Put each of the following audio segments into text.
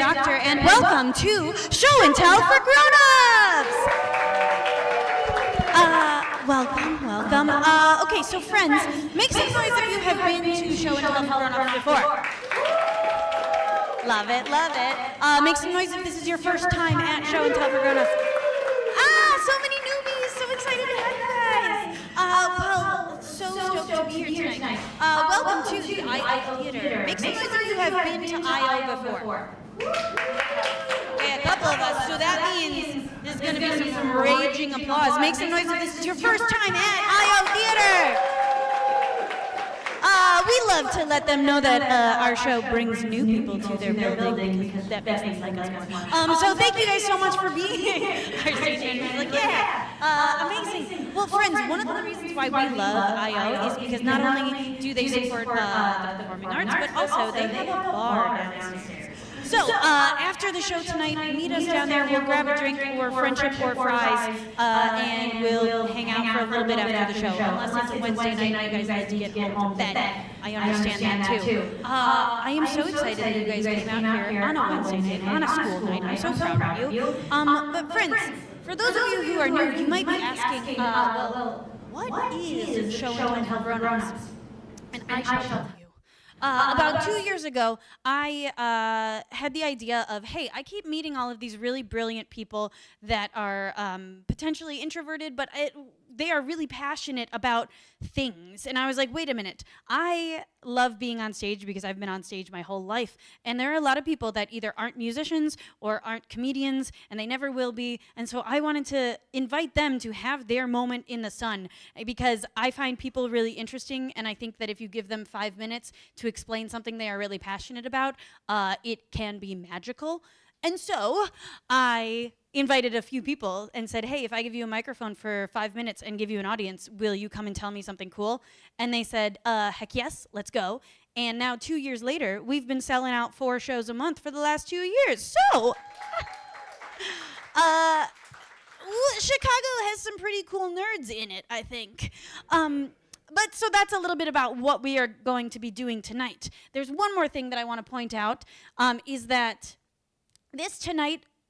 Doctor, and welcome to Show and Tell for Grown-Ups! Welcome. Okay, so friends, make some noise if you have been to Show and Tell for Grown-Ups before. Love it. Make some noise if this is your first time at Show and Tell for Grown-Ups. So many newbies, so excited to have you guys. So stoked to be here tonight. Welcome to the I.O. Theater. Make some noise if you have been to I.O. before. Okay, a couple of us, so that means there's going to be some raging applause. Make some noise if this is your first time at I.O. Theater. We love to let them know that our show brings new people to their building because that makes them like us more. So thank you guys so much for being here. Our stage manager's like, amazing. Well, friends, one of the reasons why we love I.O. is because not only do they support the performing arts, but also they have a bar downstairs. So, after the show tonight, meet us down there. We'll grab a drink or friendship or fries, and we'll hang out for a little bit after the show. Unless it's a Wednesday night, you guys need to get home to bed. I understand that too. I am so excited that you guys came out here on a Wednesday night, on a school night. I'm so proud of you. But friends, for those of you who are new, you might be asking, what is Show and Tell for Grown-Ups? And I shall tell you. About 2 years ago, I had the idea of, hey, I keep meeting all of these really brilliant people that are potentially introverted, but they are really passionate about things. And I was like, wait a minute. I love being on stage because I've been on stage my whole life. And there are a lot of people that either aren't musicians or aren't comedians, and they never will be. And so I wanted to invite them to have their moment in the sun because I find people really interesting. And I think that if you give them 5 minutes to explain something they are really passionate about, it can be magical. And so I invited a few people and said, hey, if I give you a microphone for 5 minutes and give you an audience, will you come and tell me something cool? And they said, heck yes, let's go. And now 2 years later, we've been selling out 4 shows a month for the last 2 years. So, Chicago has some pretty cool nerds in it, I think. But so that's a little bit about what we are going to be doing tonight. There's one more thing that I want to point out, is that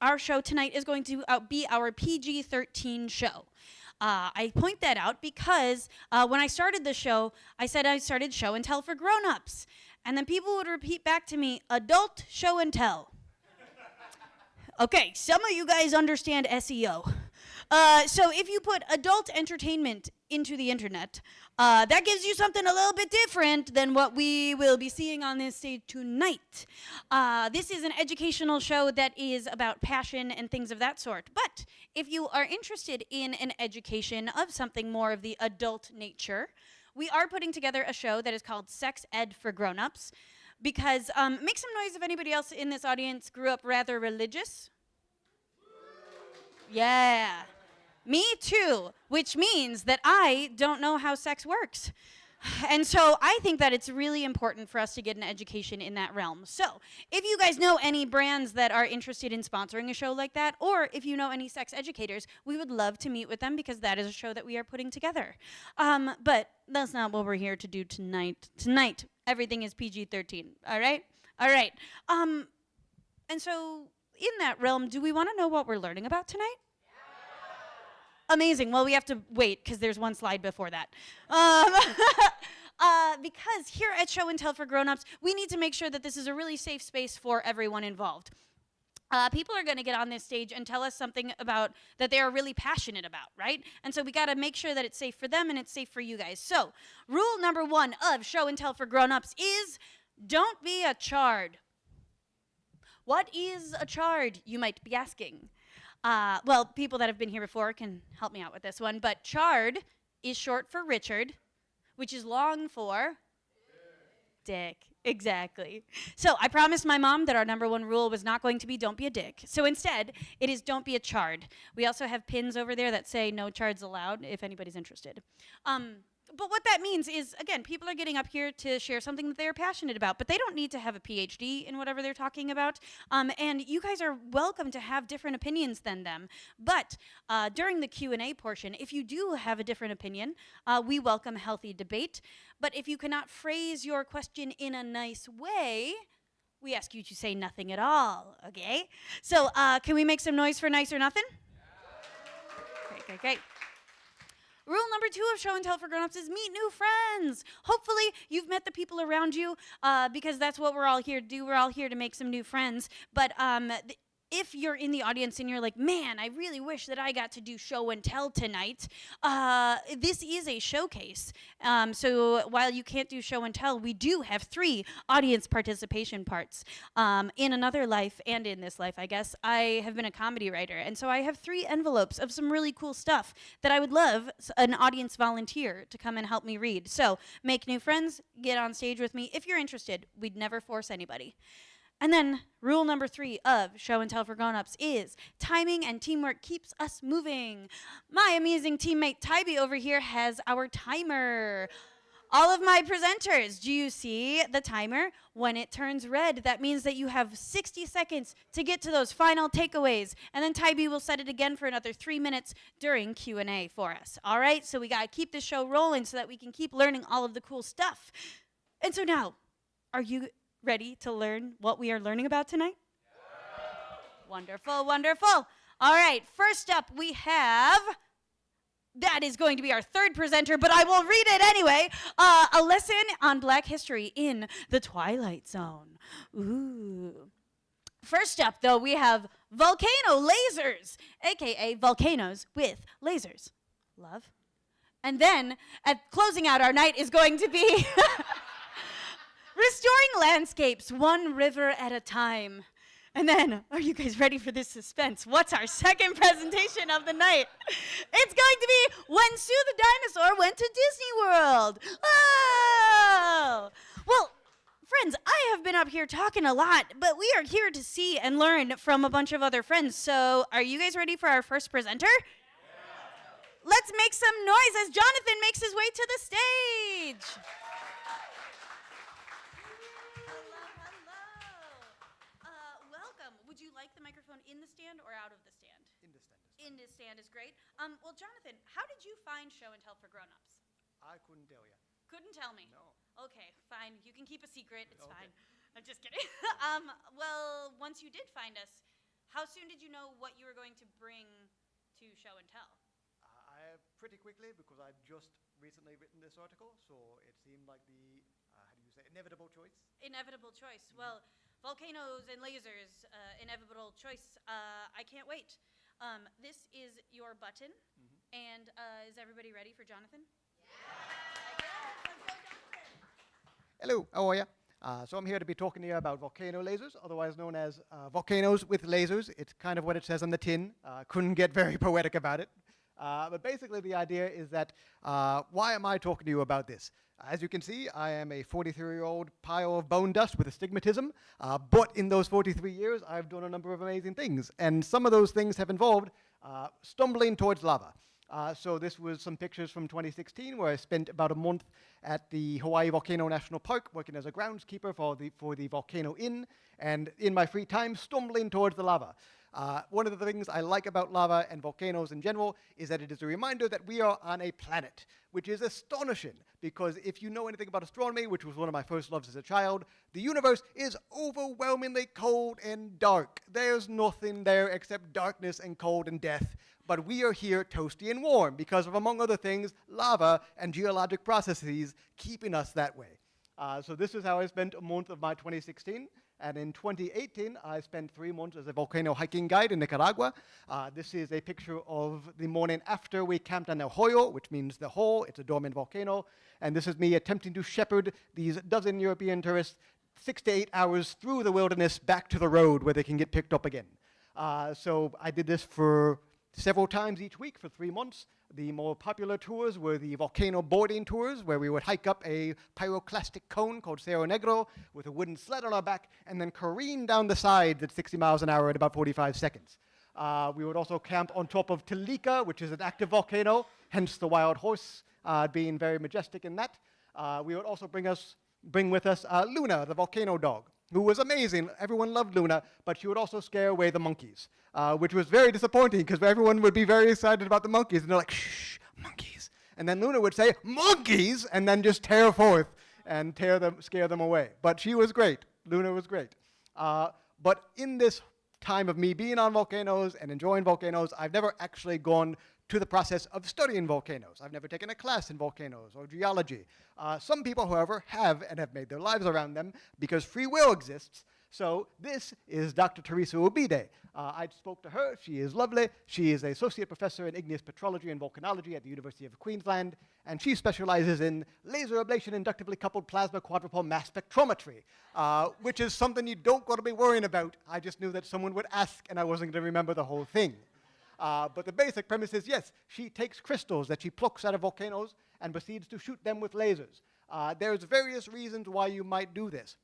our show tonight is going to be our PG-13 show. I point that out because when I started the show, I said I started Show and Tell for Grown-Ups. And then people would repeat back to me, adult show and tell. Okay, some of you guys understand SEO. So if you put adult entertainment into the internet, that gives you something a little bit different than what we will be seeing on this stage tonight. This is an educational show that is about passion and things of that sort. But if you are interested in an education of something more of the adult nature, we are putting together a show that is called Sex Ed for Grown-Ups. Because, make some noise if anybody else in this audience grew up rather religious. Yeah. Me too, which means that I don't know how sex works. And so I think that it's really important for us to get an education in that realm. So if you guys know any brands that are interested in sponsoring a show like that, or if you know any sex educators, we would love to meet with them because that is a show that we are putting together. But that's not what we're here to do tonight. Tonight, everything is PG-13, all right? All right. And so in that realm, do we want to know what we're learning about tonight? Amazing. Well, we have to wait because there's one slide before that. Because here at Show and Tell for Grown-Ups, we need to make sure that this is a really safe space for everyone involved. People are going to get on this stage and tell us something about that they are really passionate about, right? And so we got to make sure that it's safe for them and it's safe for you guys. So rule number 1 of Show and Tell for Grown-Ups is don't be a chard. What is a chard, you might be asking? Well, people that have been here before can help me out with this one, but chard is short for Richard, which is long for dick. Exactly. So I promised my mom that our number 1 rule was not going to be don't be a dick. So instead, it is don't be a chard. We also have pins over there that say no chards allowed if anybody's interested. But what that means is, again, people are getting up here to share something that they are passionate about, but they don't need to have a PhD in whatever they're talking about. And you guys are welcome to have different opinions than them. But during the Q&A portion, if you do have a different opinion, we welcome healthy debate. But if you cannot phrase your question in a nice way, we we ask you to say nothing at all, okay? So can we make some noise for nice or nothing? Great. Rule number 2 of show and tell for grown-ups is meet new friends. Hopefully you've met the people around you because that's what we're all here to do. We're all here to make some new friends. But if you're in the audience and you're like, man, I really wish that I got to do show and tell tonight, this is a showcase. So while you can't do show and tell, we do have 3 audience participation parts. In another life and in this life, I guess, I have been a comedy writer. And so I have 3 envelopes of some really cool stuff that I would love an audience volunteer to come and help me read. So make new friends, get on stage with me. If you're interested, we'd never force anybody. And then rule number 3 of show and tell for grown-ups is timing and teamwork keeps us moving. My amazing teammate Tybee over here has our timer. All of my presenters, do you see the timer? When it turns red, that means that you have 60 seconds to get to those final takeaways. And then Tybee will set it again for another 3 minutes during Q&A for us. All right, so we got to keep the show rolling so that we can keep learning all of the cool stuff. And so now, are you ready to learn what we are learning about tonight? Yeah. Wonderful. All right, first up we have, that is going to be our 3rd presenter, but I will read it anyway, a lesson on Black history in the Twilight Zone. Ooh. First up, though, we have volcano lasers, aka volcanoes with lasers. Love. And then, at closing out our night is going to be restoring landscapes, one river at a time. And then, are you guys ready for this suspense? What's our second presentation of the night? It's going to be When Sue the Dinosaur Went to Disney World. Oh! Well, friends, I have been up here talking a lot, but we are here to see and learn from a bunch of other friends. So, are you guys ready for our first presenter? Yeah. Let's make some noise as Jonathan makes his way to the stage. Would you like the microphone in the stand or out of the stand? In the stand is great. Well, Jonathan, how did you find show and tell for grown-ups? I couldn't tell you. Couldn't tell me? No. Okay, fine. You can keep a secret. It's fine. I'm just kidding. Well, once you did find us, how soon did you know what you were going to bring to show and tell? Pretty quickly, because I've just recently written this article, so it seemed like the, inevitable choice. Inevitable choice. Mm-hmm. Well, volcanoes and lasers, inevitable choice. I can't wait. This is your button, and is everybody ready for Jonathan? Yeah. Let's go, Jonathan. Hello, how are you? So I'm here to be talking to you about volcano lasers, otherwise known as volcanoes with lasers. It's kind of what it says on the tin. Couldn't get very poetic about it. But basically the idea is that, why am I talking to you about this? As you can see, I am a 43-year-old pile of bone dust with astigmatism, but in those 43 years, I've done a number of amazing things. And some of those things have involved stumbling towards lava. So this was some pictures from 2016 where I spent about a month at the Hawaii Volcano National Park working as a groundskeeper for the Volcano Inn, and in my free time, stumbling towards the lava. One of the things I like about lava and volcanoes in general is that it is a reminder that we are on a planet, which is astonishing, because if you know anything about astronomy, which was one of my first loves as a child, the universe is overwhelmingly cold and dark. There's nothing there except darkness and cold and death. But we are here toasty and warm because of, among other things, lava and geologic processes keeping us that way. So this is how I spent a month of my 2016. And in 2018, I spent 3 months as a volcano hiking guide in Nicaragua. This is a picture of the morning after we camped on El Hoyo, which means the hole. It's a dormant volcano. And this is me attempting to shepherd these dozen European tourists 6 to 8 hours through the wilderness back to the road where they can get picked up again. So I did this for several times each week for 3 months. The more popular tours were the volcano boarding tours, where we would hike up a pyroclastic cone called Cerro Negro with a wooden sled on our back and then careen down the sides at 60 miles an hour in about 45 seconds. We would also camp on top of Tilica, which is an active volcano, hence the wild horse being very majestic in that. We would also bring with us Luna, the volcano dog, who was amazing. Everyone loved Luna, but she would also scare away the monkeys, which was very disappointing because everyone would be very excited about the monkeys, and they're like, shh, monkeys. And then Luna would say, monkeys, and then just tear forth and scare them away. But she was great. Luna was great. But in this time of me being on volcanoes and enjoying volcanoes, I've never actually gone to the process of studying volcanoes. I've never taken a class in volcanoes or geology. Some people, however, have and have made their lives around them because free will exists. So this is Dr. Teresa Ubide. I spoke to her. She is lovely. She is an associate professor in igneous petrology and volcanology at the University of Queensland, and she specializes in laser ablation inductively coupled plasma quadrupole mass spectrometry, which is something you don't got to be worrying about. I just knew that someone would ask, and I wasn't going to remember the whole thing. But the basic premise is, yes, she takes crystals that she plucks out of volcanoes and proceeds to shoot them with lasers. There's various reasons why you might do this.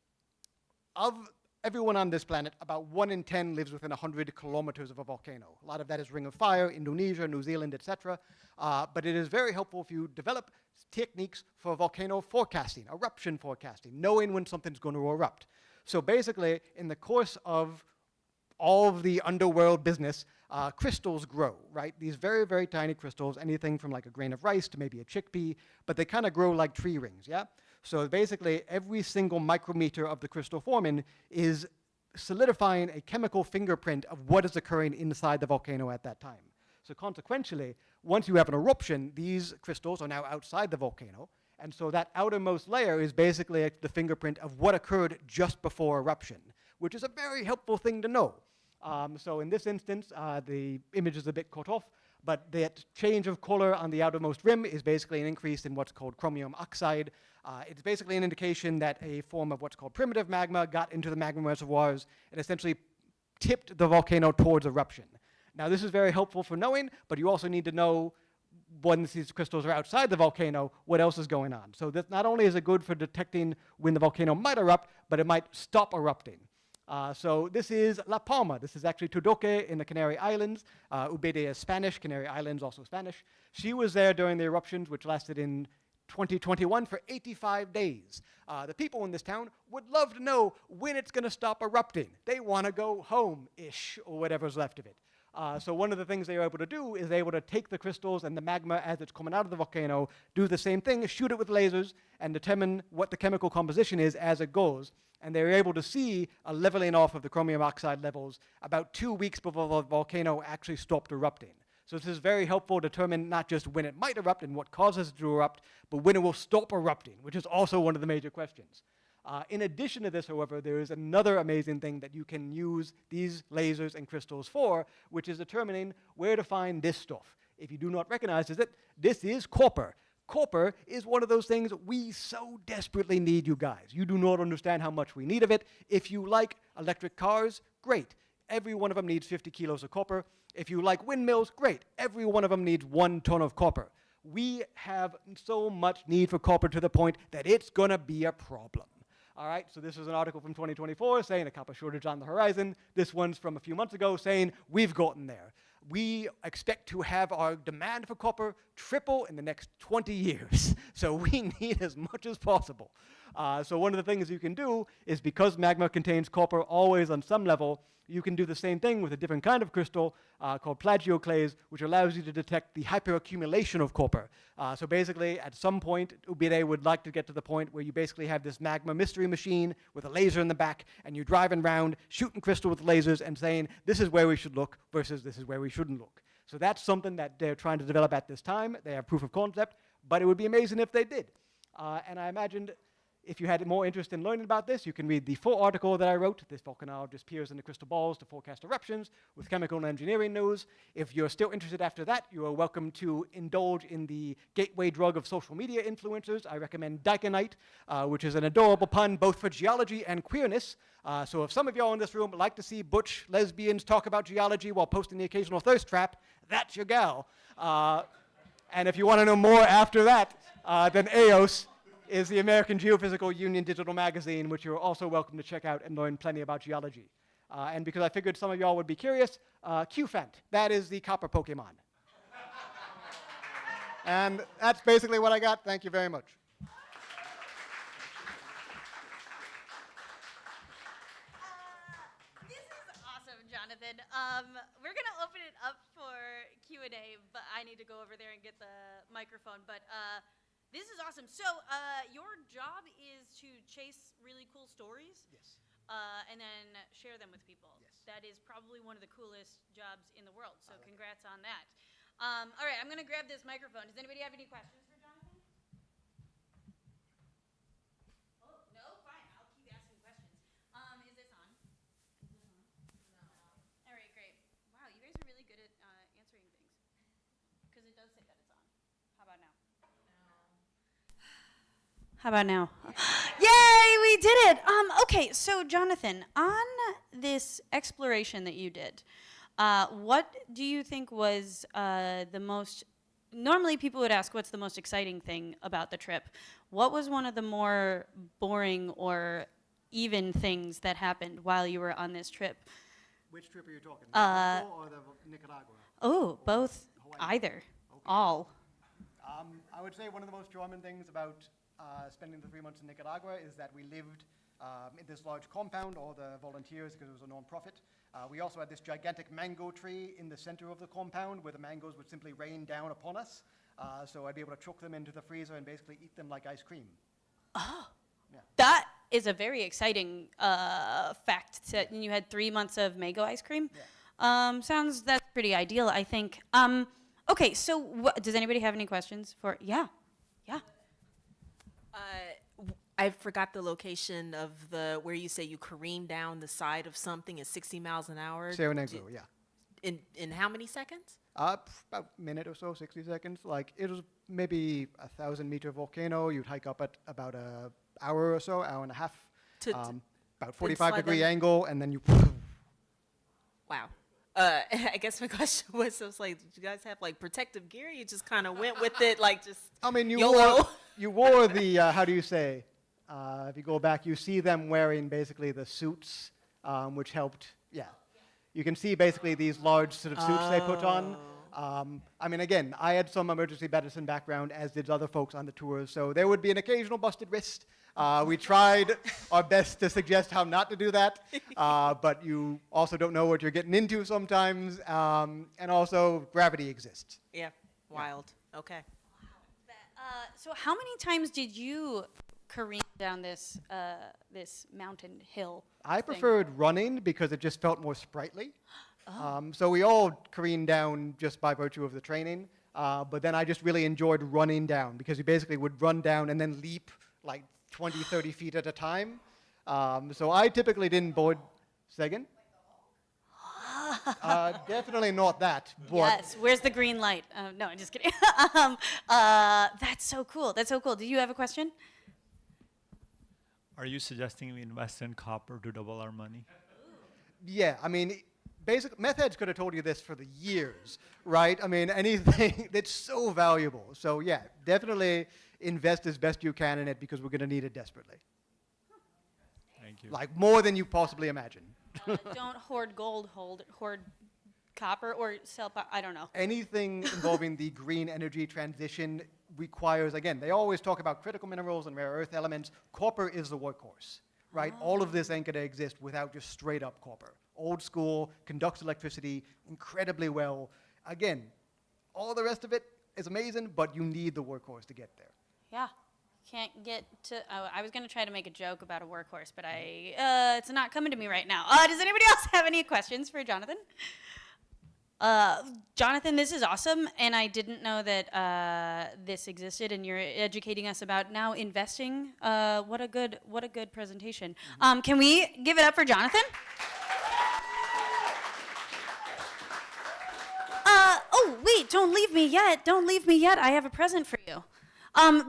Of everyone on this planet, about 1 in 10 lives within 100 kilometers of a volcano. A lot of that is Ring of Fire, Indonesia, New Zealand, etc. But it is very helpful if you develop techniques for volcano forecasting, eruption forecasting, knowing when something's going to erupt. So basically, in the course of all of the underworld business, crystals grow, right? These very, very tiny crystals, anything from like a grain of rice to maybe a chickpea, but they kind of grow like tree rings, yeah? So basically, every single micrometer of the crystal forming is solidifying a chemical fingerprint of what is occurring inside the volcano at that time. So consequentially, once you have an eruption, these crystals are now outside the volcano, and so that outermost layer is basically the fingerprint of what occurred just before eruption, which is a very helpful thing to know. So in this instance, the image is a bit cut off, but that change of color on the outermost rim is basically an increase in what's called chromium oxide. It's basically an indication that a form of what's called primitive magma got into the magma reservoirs and essentially tipped the volcano towards eruption. Now, this is very helpful for knowing, but you also need to know once these crystals are outside the volcano, what else is going on. So that not only is it good for detecting when the volcano might erupt, but it might stop erupting. So this is La Palma. This is actually Tordoque in the Canary Islands. Ubede is Spanish. Canary Islands also Spanish. She was there during the eruptions, which lasted in 2021 for 85 days. The people in this town would love to know when it's going to stop erupting. They want to go home-ish, or whatever's left of it. So one of the things they were able to do is they were able to take the crystals and the magma as it's coming out of the volcano, do the same thing, shoot it with lasers, and determine what the chemical composition is as it goes. And they were able to see a leveling off of the chromium oxide levels about 2 weeks before the volcano actually stopped erupting. So this is very helpful to determine not just when it might erupt and what causes it to erupt, but when it will stop erupting, which is also one of the major questions. In addition to this, however, there is another amazing thing that you can use these lasers and crystals for, which is determining where to find this stuff. If you do not recognize it, this is copper. Copper is one of those things we so desperately need, you guys. You do not understand how much we need of it. If you like electric cars, great. Every one of them needs 50 kilos of copper. If you like windmills, great. Every one of them needs 1 ton of copper. We have so much need for copper to the point that it's going to be a problem. All right, so this is an article from 2024 saying a copper shortage on the horizon. This one's from a few months ago saying we've gotten there. We expect to have our demand for copper triple in the next 20 years. So we need as much as possible. So one of the things you can do is, because magma contains copper always on some level, you can do the same thing with a different kind of crystal called plagioclase, which allows you to detect the hyperaccumulation of copper. So basically, at some point, Ubide would like to get to the point where you basically have this magma mystery machine with a laser in the back, and you're driving around, shooting crystal with lasers and saying, this is where we should look versus this is where we shouldn't look. So that's something that they're trying to develop at this time. They have proof of concept, but it would be amazing if they did. And I imagined, if you had more interest in learning about this, you can read the full article that I wrote. This volcano just peers into crystal balls to forecast eruptions with chemical and engineering news. If you're still interested after that, you are welcome to indulge in the gateway drug of social media influencers. I recommend Dyconite, which is an adorable pun both for geology and queerness. So if some of y'all in this room like to see butch lesbians talk about geology while posting the occasional thirst trap, that's your gal. And if you want to know more after that, then EOS is the American Geophysical Union digital magazine, which you're also welcome to check out and learn plenty about geology. And because I figured some of y'all would be curious, Qfant, that is the copper Pokemon. And that's basically what I got. Thank you very much. This is awesome, Jonathan. We're going to open it up for Q&A, but I need to go over there and get the microphone. But this is awesome. So your job is to chase really cool stories? Yes. and then share them with people. Yes. That is probably one of the coolest jobs in the world, so congrats on that. All right, I'm going to grab this microphone. Does anybody have any questions for Jonathan? Oh, no? Fine, I'll keep asking questions. Is this on? No. All right, great. Wow, you guys are really good at answering things. Because it does say that it's on. How about now? How about now? Yay, we did it! Okay, so Jonathan, on this exploration that you did, what do you think was the most? Normally, people would ask, "What's the most exciting thing about the trip?" What was one of the more boring or even things that happened while you were on this trip? Which trip are you talking? Mexico or the Nicaragua? Oh, both, Hawaii. either, Okay. all. I would say one of the most charming things about spending the 3 months in Nicaragua is that we lived in this large compound, all the volunteers, because it was a non-profit. We also had this gigantic mango tree in the center of the compound where the mangoes would simply rain down upon us. So I'd be able to chuck them into the freezer and basically eat them like ice cream. That is a very exciting fact. That you had 3 months of mango ice cream. Yeah. Sounds that's pretty ideal, I think. Okay, so does anybody have any questions for? Yeah. I forgot the location of the where you say you careen down the side of something at 60 miles an hour. Cerro Negro, yeah. In how many seconds? About a minute or so, 60 seconds. Like, it was maybe 1,000-meter volcano. You'd hike up at about an hour or so, hour and a half. About 45-degree down. angle, and then you... Wow. I guess my question was, I was like, did you guys have like protective gear? You just kind of went with it, like just I mean, YOLO. you wore the, how do you say, if you go back, you see them wearing basically the suits, which helped, yeah. You can see basically these large sort of suits they put on. I mean, again, I had some emergency medicine background, as did other folks on the tours, so there would be an occasional busted wrist. We tried our best to suggest how not to do that, but you also don't know what you're getting into sometimes, and also gravity exists. Yeah, wild. Okay. So how many times did you careen down this this mountain hill? I thing? preferred running because it just felt more sprightly. So we all careened down just by virtue of the training, but then I just really enjoyed running down because you basically would run down and then leap like 20, 30 feet at a time. So I typically didn't board. Say again? Definitely not that. But Yes. Where's the green light? No, I'm just kidding. That's so cool. That's so cool. Do you have a question? Are you suggesting we invest in copper to double our money? yeah, I mean, basic meth heads could have told you this for the years, right? I mean, anything that's so valuable. So yeah, definitely invest as best you can in it because we're going to need it desperately. Thank you. Like more than you possibly imagine. Don't hoard gold, hoard copper, or sell, I don't know. Anything involving the green energy transition requires, again, they always talk about critical minerals and rare earth elements. Copper is the workhorse, right? All of this ain't going to exist without just straight up copper. Old school, conducts electricity incredibly well. Again, all the rest of it is amazing, but you need the workhorse to get there. Yeah. Can't get to, I was going to try to make a joke about a workhorse, but it's not coming to me right now. Does anybody else have any questions for Jonathan? Jonathan, this is awesome, and I didn't know that this existed, and you're educating us about now investing. What a good presentation. Can we give it up for Jonathan? Oh, wait, don't leave me yet. Don't leave me yet. I have a present for you.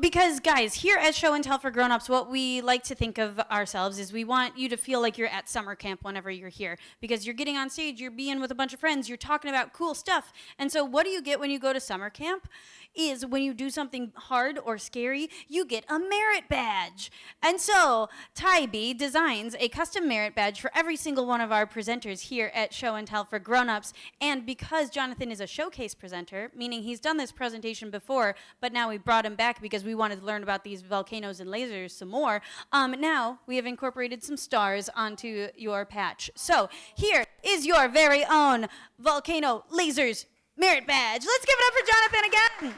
Because, guys, here at Show and Tell for Grown-Ups, what we like to think of ourselves is we want you to feel like you're at summer camp whenever you're here. Because you're getting on stage, you're being with a bunch of friends, you're talking about cool stuff. And so what do you get when you go to summer camp? Is when you do something hard or scary, you get a merit badge. And so Tybee designs a custom merit badge for every single one of our presenters here at Show and Tell for Grown-Ups. And because Jonathan is a showcase presenter, meaning he's done this presentation before, but now we brought him back because we wanted to learn about these volcanoes and lasers some more, now we have incorporated some stars onto your patch. So here is your very own Volcano Lasers merit badge. Let's give it up for Jonathan again.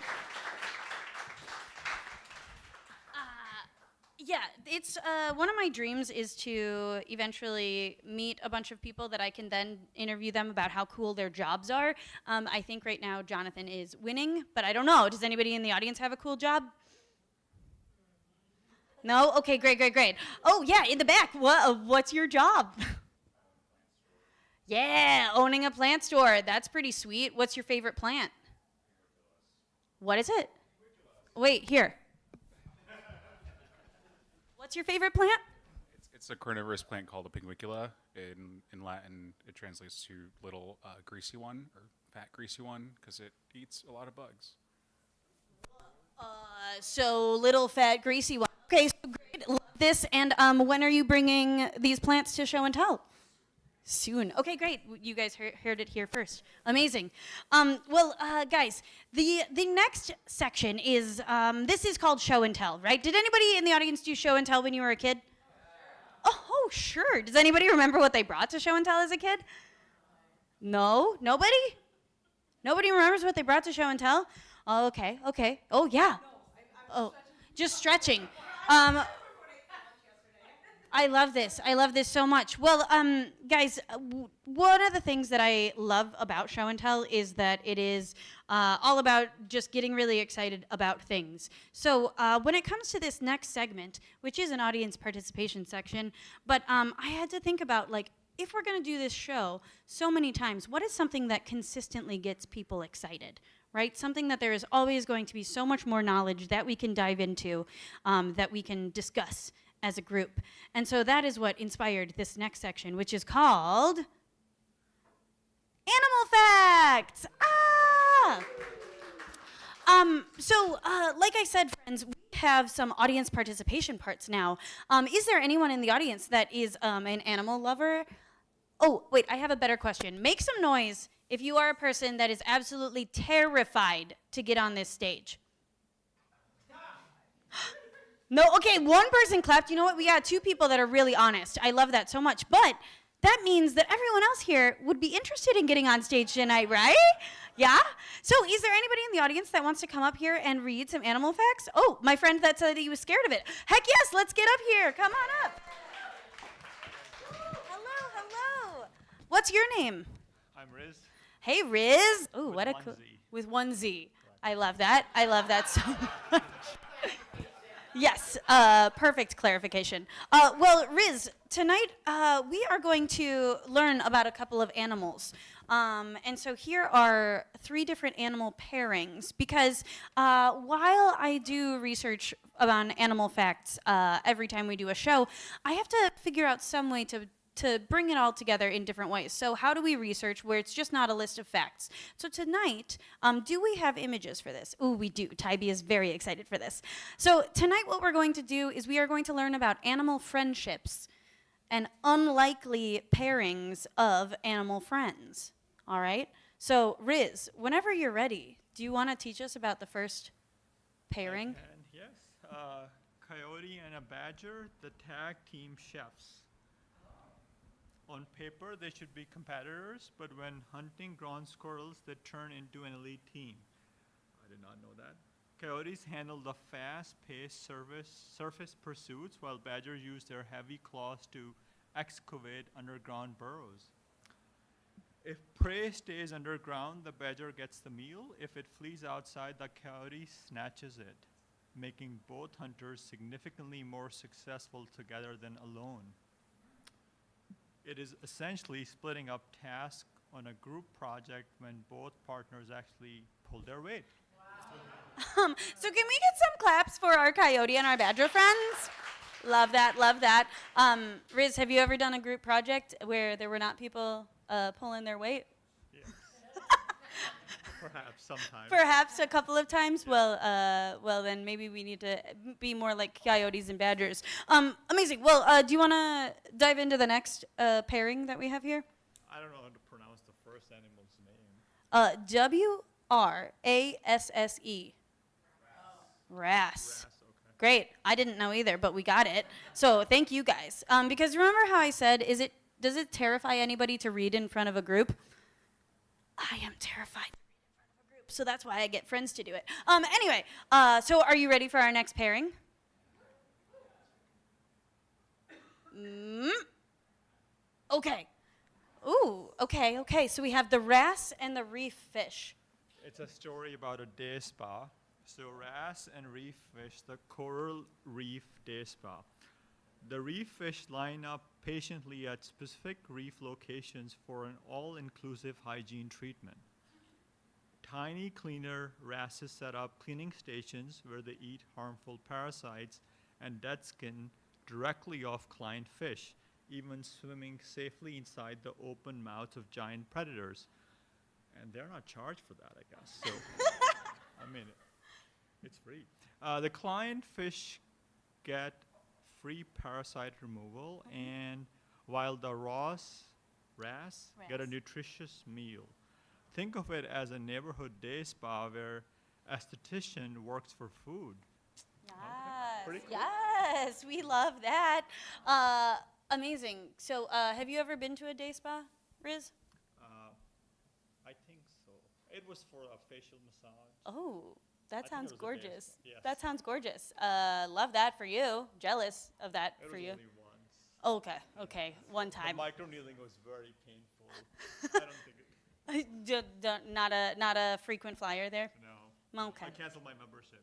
Yeah, it's one of my dreams is to eventually meet a bunch of people that I can then interview them about how cool their jobs are. I think right now Jonathan is winning, but I don't know. Does anybody in the audience have a cool job? No? Okay, great, great, great. Oh, yeah, in the back. What's your job? Yeah, owning a plant store. That's pretty sweet. What's your favorite plant? What is it? Wait, here. What's your favorite plant? It's a carnivorous plant called a pinguicula. In Latin, it translates to little greasy one or fat greasy one because it eats a lot of bugs. So little fat greasy one. Okay, so great. Love this. And when are you bringing these plants to show and tell? Soon. Okay, great. You guys heard it here first. Amazing. Guys, the next section is this is called show and tell, right? Did anybody in the audience do show and tell when you were a kid? Oh, sure. Does anybody remember what they brought to show and tell as a kid? No? Nobody? Nobody remembers what they brought to show and tell? Oh, okay. Oh, yeah. Oh, just stretching. I love this. I love this so much. Well, guys, one of the things that I love about show and tell is that it is all about just getting really excited about things. So when it comes to this next segment, which is an audience participation section, but I had to think about, like, if we're going to do this show so many times, what is something that consistently gets people excited? Right? Something that there is always going to be so much more knowledge that we can dive into, that we can discuss as a group. And so that is what inspired this next section, which is called Animal Facts! Like I said, friends, we have some audience participation parts now. Is there anyone in the audience that is an animal lover? Oh, wait, I have a better question. Make some noise if you are a person that is absolutely terrified to get on this stage. No, okay, one person clapped. You know what? We got 2 people that are really honest. I love that so much. But that means that everyone else here would be interested in getting on stage tonight, right? Yeah? So is there anybody in the audience that wants to come up here and read some animal facts? Oh, my friend that said he was scared of it. Heck yes, let's get up here. Come on up. Hello. What's your name? I'm Riz. Hey, Riz. Oh, With what a one cool. Z. With 1 Z. I love that. I love that so much. Yes, perfect clarification. Well, Riz, tonight we are going to learn about a couple of animals. And so here are 3 different animal pairings because while I do research on animal facts every time we do a show, I have to figure out some way to bring it all together in different ways. So how do we research where it's just not a list of facts? So tonight, do we have images for this? Ooh, we do. Tybee is very excited for this. So tonight what we're going to do is we are going to learn about animal friendships and unlikely pairings of animal friends. All right? So Riz, whenever you're ready, do you want to teach us about the first pairing? And yes, coyote and a badger, the tag team chefs. On paper, they should be competitors, but when hunting ground squirrels, they turn into an elite team. I did not know that. Coyotes handle the fast-paced surface pursuits, while badgers use their heavy claws to excavate underground burrows. If prey stays underground, the badger gets the meal. If it flees outside, the coyote snatches it, making both hunters significantly more successful together than alone. It is essentially splitting up tasks on a group project when both partners actually pull their weight. So can we get some claps for our coyote and our badger friends? Love that, love that. Riz, have you ever done a group project where there were not people pulling their weight? Yes. Perhaps sometimes. Perhaps a couple of times. Well, then maybe we need to be more like coyotes and badgers. Amazing. Well, do you want to dive into the next pairing that we have here? I don't know how to pronounce the first animal's name. WRASSE. Wrasse. Okay. Great. I didn't know either, but we got it. So thank you guys. Because remember how I said, does it terrify anybody to read in front of a group? I am terrified to read in front of a group, so that's why I get friends to do it. Anyway, so are you ready for our next pairing? Okay. Ooh, okay. So we have the wrasse and the reef fish. It's a story about a day spa. So wrasse and reef fish, the coral reef day spa. The reef fish line up patiently at specific reef locations for an all-inclusive hygiene treatment. Tiny cleaner wrasses set up cleaning stations where they eat harmful parasites and dead skin directly off client fish, even swimming safely inside the open mouths of giant predators. And they're not charged for that, I guess. So, I mean, it's free. The client fish get free parasite removal, and while the wrasse get a nutritious meal. Think of it as a neighborhood day spa where esthetician works for food. Pretty cool. Yes, we love that. Amazing. So, have you ever been to a day spa, Riz? I think so. It was for a facial massage. Oh, that think sounds it was a day gorgeous. spa, yes. That sounds gorgeous. Love that for you. Jealous of that It for was you. only once. Okay, one The time. microneedling was very painful. I don't think it, Not a frequent flyer there. no. Okay. I canceled my membership.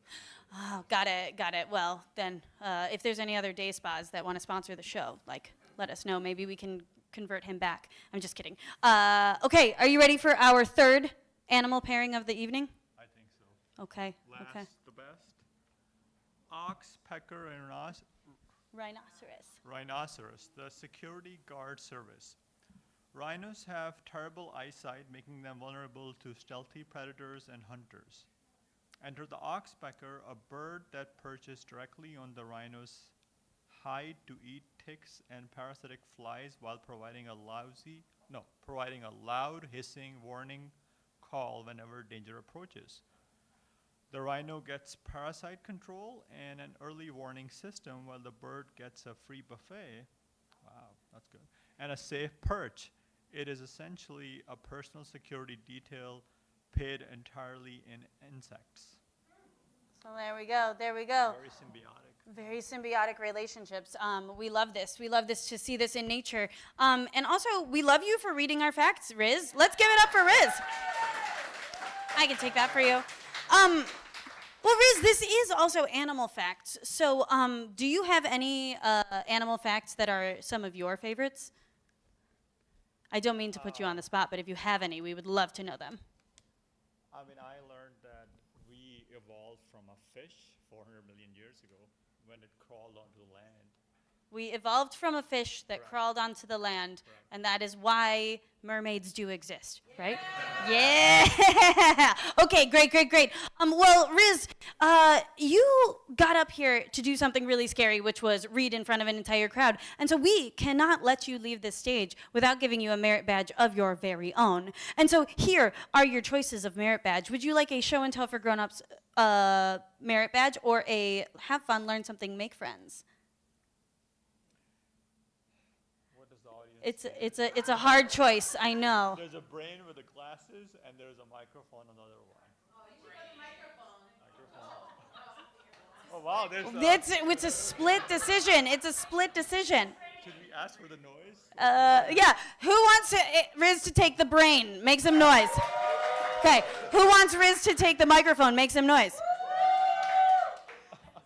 Oh, got it. Well, then, if there's any other day spas that want to sponsor the show, like, let us know. Maybe we can convert him back. I'm just kidding. Okay, are you ready for our third animal pairing of the evening? I think so. Okay. Last, the best. Ox, pecker, and Rhinoceros. rhinoceros, the security guard service. Rhinos have terrible eyesight, making them vulnerable to stealthy predators and hunters. Enter the oxpecker, a bird that perches directly on the rhino's hide to eat ticks and parasitic flies while providing a loud hissing warning call whenever danger approaches. The rhino gets parasite control and an early warning system, while the bird gets a free buffet. Wow, that's good. And a safe perch. It is essentially a personal security detail paid entirely in insects. So there we go. Very symbiotic. Very symbiotic relationships. We love this. We love this to see this in nature. And also, we love you for reading our facts, Riz. Let's give it up for Riz. I can take that for you. Well, Riz, this is also animal facts. So, do you have any animal facts that are some of your favorites? I don't mean to put you on the spot, but if you have any, we would love to know them. I mean, I learned that we evolved from a fish 400 million years ago when it crawled onto the land. We evolved from a fish that crawled onto the land, and that is why mermaids do exist, right? Yeah! Okay, great. Well, Riz, you got up here to do something really scary, which was read in front of an entire crowd. And so we cannot let you leave this stage without giving you a merit badge of your very own. And so here are your choices of merit badge. Would you like a show and tell for grown-ups merit badge, or a have fun, learn something, make friends? What does the audience say? It's a hard choice, I know. There's a brain with the glasses, and there's a microphone, another one. Oh, you should have a microphone. Oh, wow, It's a split decision. It's a split decision. Should we ask for the noise? Yeah. Who wants Riz to take the brain? Make some noise. Okay. Who wants Riz to take the microphone? Make some noise.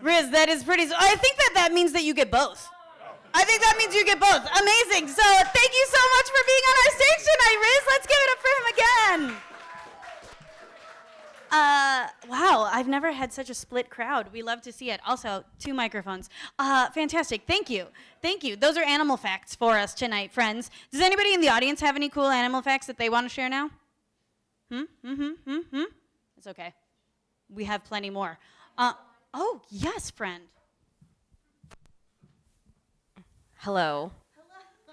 Riz, that is pretty. I think that means that you get both. I think that means you get both. Amazing. So thank you so much for being on our stage tonight, Riz. Let's give it up for him again. Wow, I've never had such a split crowd. We love to see it. Also, 2 microphones. Fantastic. Thank you. Those are animal facts for us tonight, friends. Does anybody in the audience have any cool animal facts that they want to share now? It's okay. We have plenty more. Oh, yes, friend. Hello.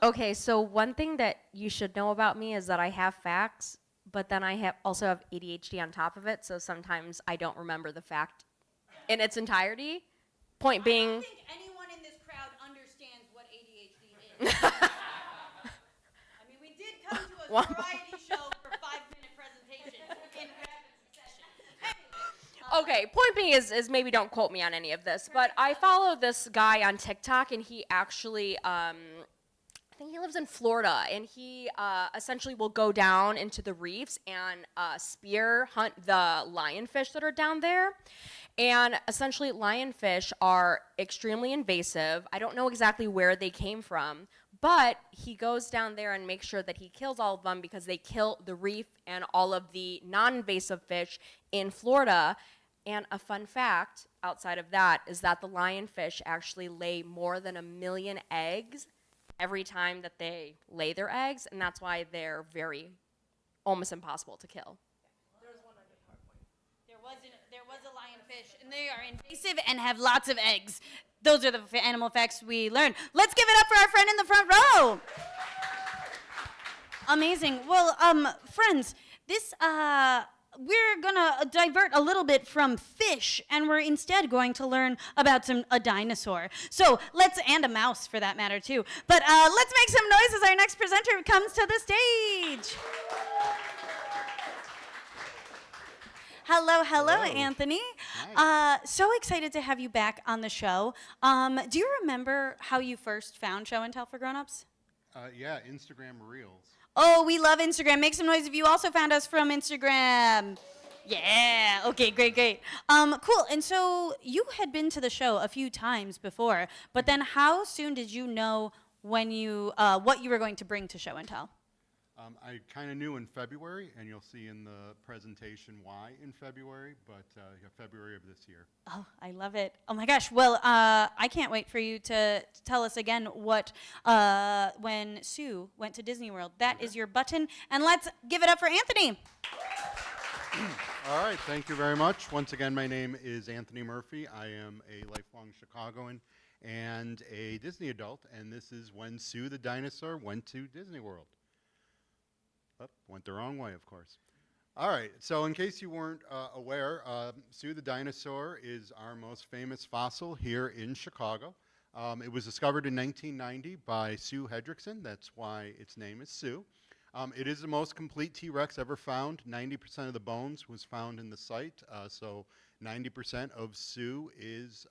Okay, so one thing that you should know about me is that I have facts, but then I also have ADHD on top of it, so sometimes I don't remember the fact in its entirety. Point being, I don't think anyone in this crowd understands what ADHD is. I mean, we did come to a variety show for 5-minute presentation in rapid succession. Anyway, Okay, point being is maybe don't quote me on any of this, but I follow this guy on TikTok, and he actually, I think he lives in Florida, and he essentially will go down into the reefs and spear hunt the lionfish that are down there. And essentially, lionfish are extremely invasive. I don't know exactly where they came from, but he goes down there and makes sure that he kills all of them because they kill the reef and all of the non-invasive fish in Florida. And a fun fact outside of that is that the lionfish actually lay more than 1 million eggs every time that they lay their eggs, and that's why they're almost impossible to kill. There was a lionfish, and they are invasive and have lots of eggs. Those are the animal facts we learned. Let's give it up for our friend in the front row. Amazing. Well, friends, this we're gonna divert a little bit from fish, and we're instead going to learn about a dinosaur. So and a mouse for that matter too. But let's make some noise as our next presenter comes to the stage. Hello, Anthony. So excited to have you back on the show. Do you remember how you first found Show and Tell for Grown-Ups? Yeah, Instagram Reels. Oh, we love Instagram. Make some noise if you also found us from Instagram. Yeah. Okay, great. Cool. And so you had been to the show a few times before, but then how soon did you know when what you were going to bring to Show and Tell? I kind of knew in February, and you'll see in the presentation why in February, but February of this year. Oh, I love it. Oh my gosh. Well, I can't wait for you to tell us again what when Sue went to Disney World. That is your button, and let's give it up for Anthony. All right, thank you very much. Once again, my name is Anthony Murphy. I am a lifelong Chicagoan and a Disney adult, and this is when Sue the dinosaur went to Disney World. Oh, went the wrong way, of course. All right, so in case you weren't aware, Sue the dinosaur is our most famous fossil here in Chicago. It was discovered in 1990 by Sue Hendrickson. That's why its name is Sue. It is the most complete T-Rex ever found. 90% of the bones was found in the site, so 90% of Sue is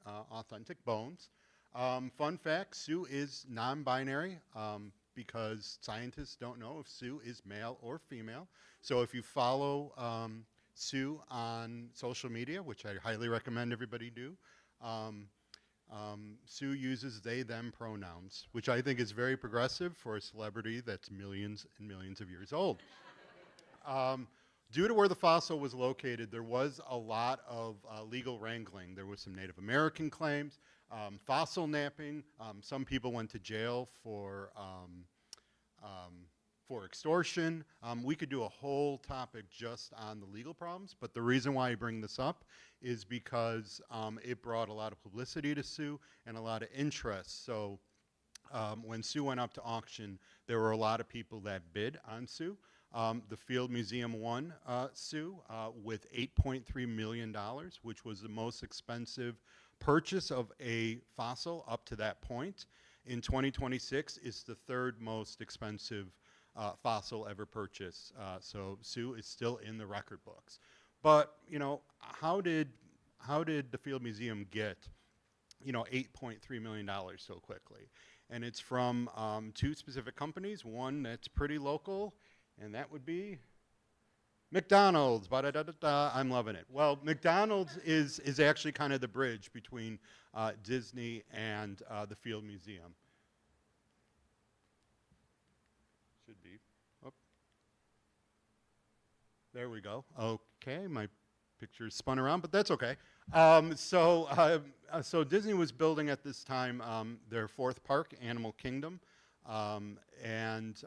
authentic bones. Fun fact, Sue is non-binary. Because scientists don't know if Sue is male or female. So if you follow Sue on social media, which I highly recommend everybody do, Sue uses they, them pronouns, which I think is very progressive for a celebrity that's millions and millions of years old. Due to where the fossil was located, there was a lot of legal wrangling. There was some Native American claims, fossil napping. Some people went to jail for extortion. We could do a whole topic just on the legal problems, but the reason why I bring this up is because it brought a lot of publicity to Sue and a lot of interest. So when Sue went up to auction, there were a lot of people that bid on Sue. The Field Museum won Sue with $8.3 million, which was the most expensive purchase of a fossil up to that point. In 2026, it's the third most expensive fossil ever purchased. So Sue is still in the record books. But how did the Field Museum get $8.3 million so quickly? And it's from two specific companies. One that's pretty local, and that would be McDonald's. I'm loving it. Well, McDonald's is actually kind of the bridge between Disney and the Field Museum. Should be. Oh. There we go. Okay, my picture spun around, but that's okay. So Disney was building at this time their fourth park, Animal Kingdom. And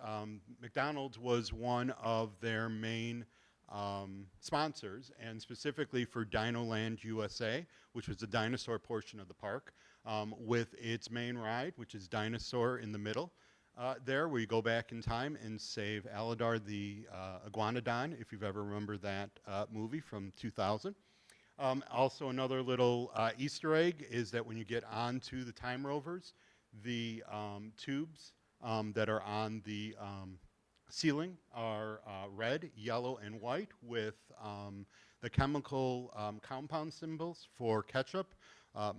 McDonald's was one of their main sponsors, and specifically for Dinoland USA, which was the dinosaur portion of the park, with its main ride, which is Dinosaur in the middle. There, where you go back in time and save Aladar the Iguanodon, if you've ever remembered that movie from 2000. Also, another little Easter egg is that when you get onto the Time Rovers, the tubes that are on the ceiling are red, yellow, and white with the chemical compound symbols for ketchup,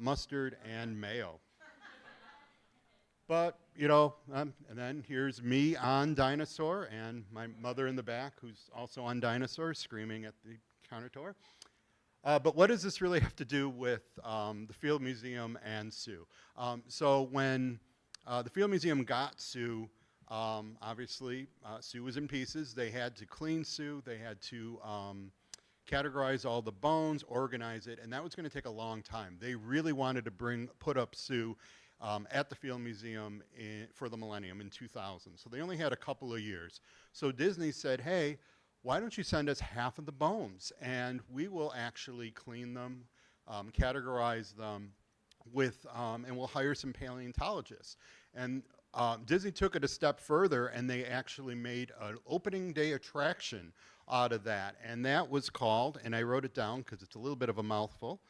mustard, and mayo. But, you know, and then here's me on Dinosaur and my mother in the back who's also on Dinosaur screaming at the counter door. But what does this really have to do with the Field Museum and Sue? So when the Field Museum got Sue, obviously Sue was in pieces. They had to clean Sue. They had to categorize all the bones, organize it, and that was going to take a long time. They really wanted to put up Sue at the Field Museum for the millennium in 2000. So they only had a couple of years. So Disney said, hey, why don't you send us half of the bones and we will actually clean them, categorize them and we'll hire some paleontologists. And Disney took it a step further and they actually made an opening day attraction out of that. And that was called, and I wrote it down because it's a little bit of a mouthful,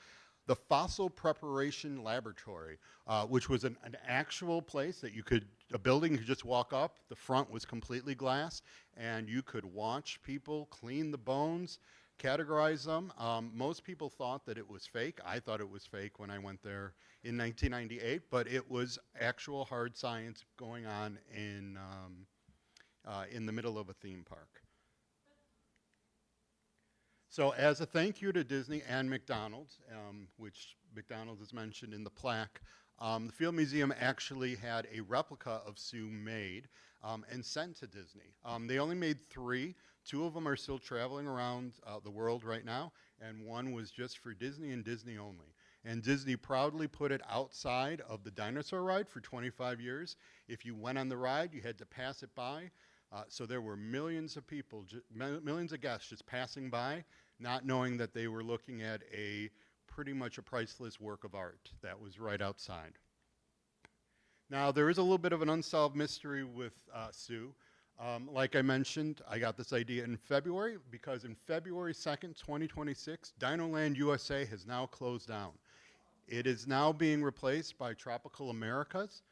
the Fossil Preparation Laboratory, which was an actual place that a building you could just walk up. The front was completely glass, and you could watch people clean the bones, categorize them. Most people thought that it was fake. I thought it was fake when I went there in 1998, but it was actual hard science going on in the middle of a theme park. So as a thank you to Disney and McDonald's, which McDonald's is mentioned in the plaque, the Field Museum actually had a replica of Sue made and sent to Disney. They only made 3. 2 of them are still traveling around the world right now, and 1 was just for Disney and Disney only. And Disney proudly put it outside of the dinosaur ride for 25 years. If you went on the ride, you had to pass it by. So there were millions of people, millions of guests just passing by, not knowing that they were looking at pretty much a priceless work of art that was right outside. Now, there is a little bit of an unsolved mystery with Sue. Like I mentioned, I got this idea in February because in February 2nd, 2026, Dinoland USA has now closed down. It is now being replaced by Tropical Americas,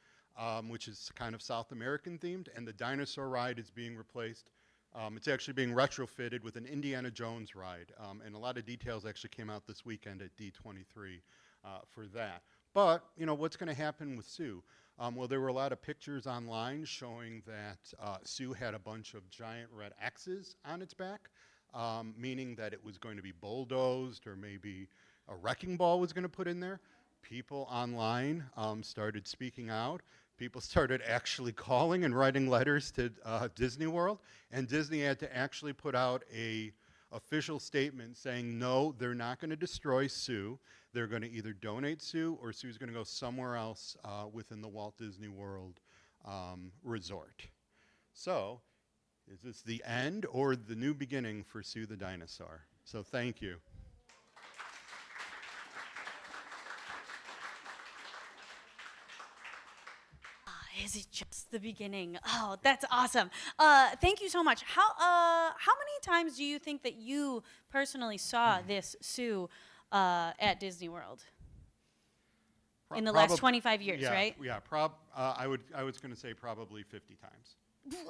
which is kind of South American themed, and the dinosaur ride is being replaced. It's actually being retrofitted with an Indiana Jones ride, and a lot of details actually came out this weekend at D23 for that. But, you know, what's going to happen with Sue? Well, there were a lot of pictures online showing that Sue had a bunch of giant red X's on its back, meaning that it was going to be bulldozed or maybe a wrecking ball was going to put in there. People online started speaking out. People started actually calling and writing letters to Disney World, and Disney had to actually put out a official statement saying, no, they're not going to destroy Sue. They're going to either donate Sue or Sue's going to go somewhere else within the Walt Disney World resort. So, is this the end or the new beginning for Sue the dinosaur? So thank you. Is it just the beginning? Oh, that's awesome. Thank you so much. How many times do you think that you personally saw this Sue at Disney World? In the last 25 years, yeah, right? Yeah, I was going to say probably 50 times.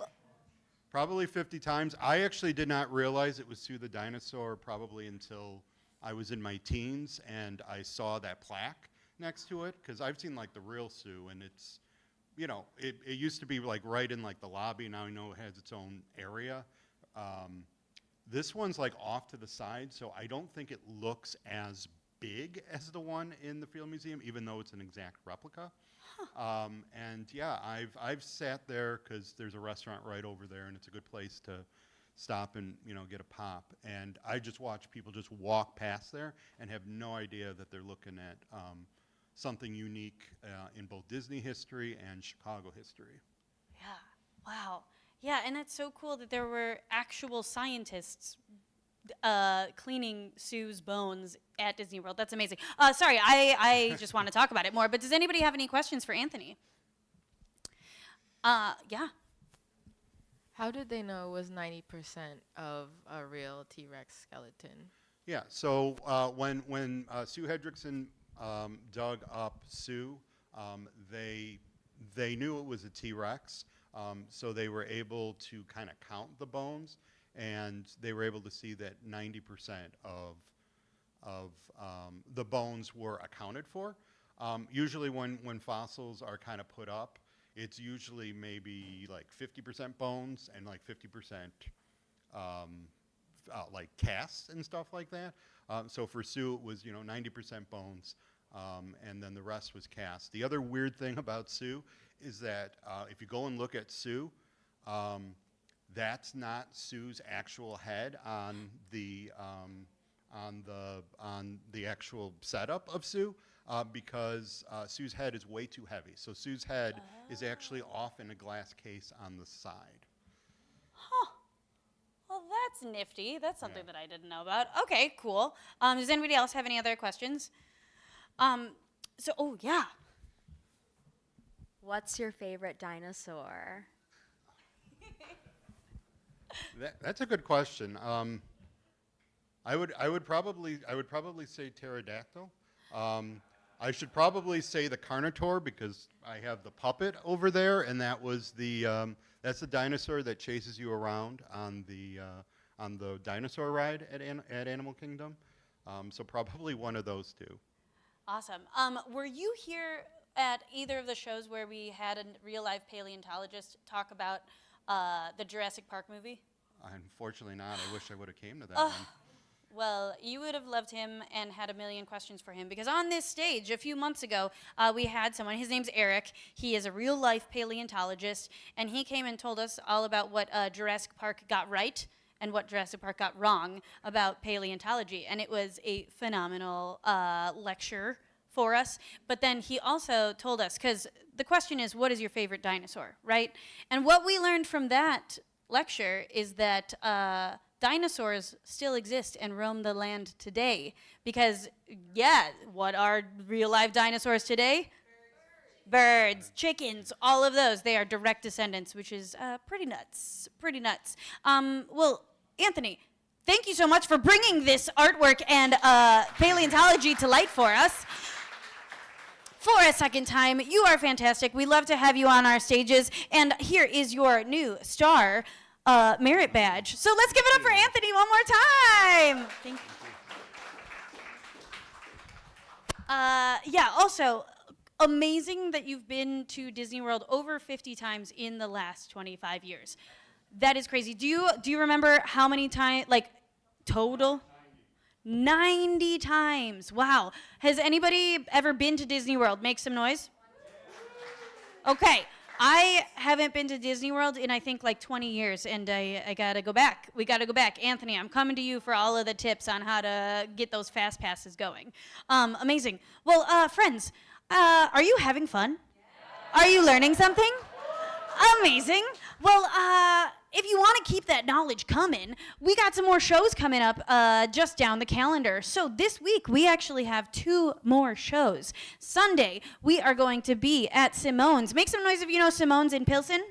Probably 50 times. I actually did not realize it was Sue the dinosaur probably until I was in my teens and I saw that plaque next to it, because I've seen like the real Sue, and it's, you know, it used to be like right in like the lobby. Now I know it has its own area. This one's like off to the side, so I don't think it looks as big as the one in the Field Museum, even though it's an exact replica. And yeah, I've sat there because there's a restaurant right over there, and it's a good place to stop and, you know, get a pop. And I just watch people just walk past there and have no idea that they're looking at something unique in both Disney history and Chicago history. Yeah. Wow. Yeah, and it's so cool that there were actual scientists cleaning Sue's bones at Disney World. That's amazing. Sorry, I just want to talk about it more, but does anybody have any questions for Anthony? Yeah. How did they know it was 90% of a real T-Rex skeleton? Yeah, so when Sue Hendrickson dug up Sue, they knew it was a T-Rex, so they were able to kind of count the bones and they were able to see that 90% of the bones were accounted for. Usually when fossils are kind of put up, it's usually maybe like 50% bones and like 50% like casts and stuff like that. So for Sue, it was 90% bones, and then the rest was cast. The other weird thing about Sue is that if you go and look at Sue, that's not Sue's actual head on the actual setup of Sue, because Sue's head is way too heavy. So Sue's head is actually off in a glass case on the side. Well, that's nifty. That's something that I didn't know about. Okay, cool. Does anybody else have any other questions? Oh yeah. What's your favorite dinosaur? That's a good question. I would probably say pterodactyl. I should probably say the Carnotaur because I have the puppet over there, and that's the dinosaur that chases you around on the dinosaur ride at Animal Kingdom. So probably one of those two. Awesome. Were you here at either of the shows where we had a real life paleontologist talk about the Jurassic Park movie? Unfortunately not. I wish I would have came to that one. Well, you would have loved him and had a million questions for him because on this stage a few months ago, we had someone, his name's Eric. He is a real life paleontologist, and he came and told us all about what Jurassic Park got right and what Jurassic Park got wrong about paleontology. And it was a phenomenal lecture for us. But then he also told us, because the question is, what is your favorite dinosaur, right? And what we learned from that lecture is that dinosaurs still exist and roam the land today. Because, what are real life dinosaurs today? Birds, chickens, all of those. They are direct descendants, which is pretty nuts, well, Anthony, thank you so much for bringing this artwork and paleontology to light for us. For a second time, you are fantastic. We love to have you on our stages. And here is your new star merit badge. So let's give it up for Anthony one more time. Thank you. Also, amazing that you've been to Disney World over 50 times in the last 25 years. That is crazy. Do you remember how many times, like, total? 90 times. Wow. Has anybody ever been to Disney World? Make some noise. Okay. I haven't been to Disney World in, I think, like 20 years, and I gotta go back. We gotta go back. Anthony, I'm coming to you for all of the tips on how to get those fast passes going. Amazing. Well, friends, are you having fun? Are you learning something? Amazing. Well, if you want to keep that knowledge coming, we got some more shows coming up just down the calendar. So this week, we actually have 2 more shows. Sunday, we are going to be at Simone's. Make some noise if you know Simone's in Pilsen.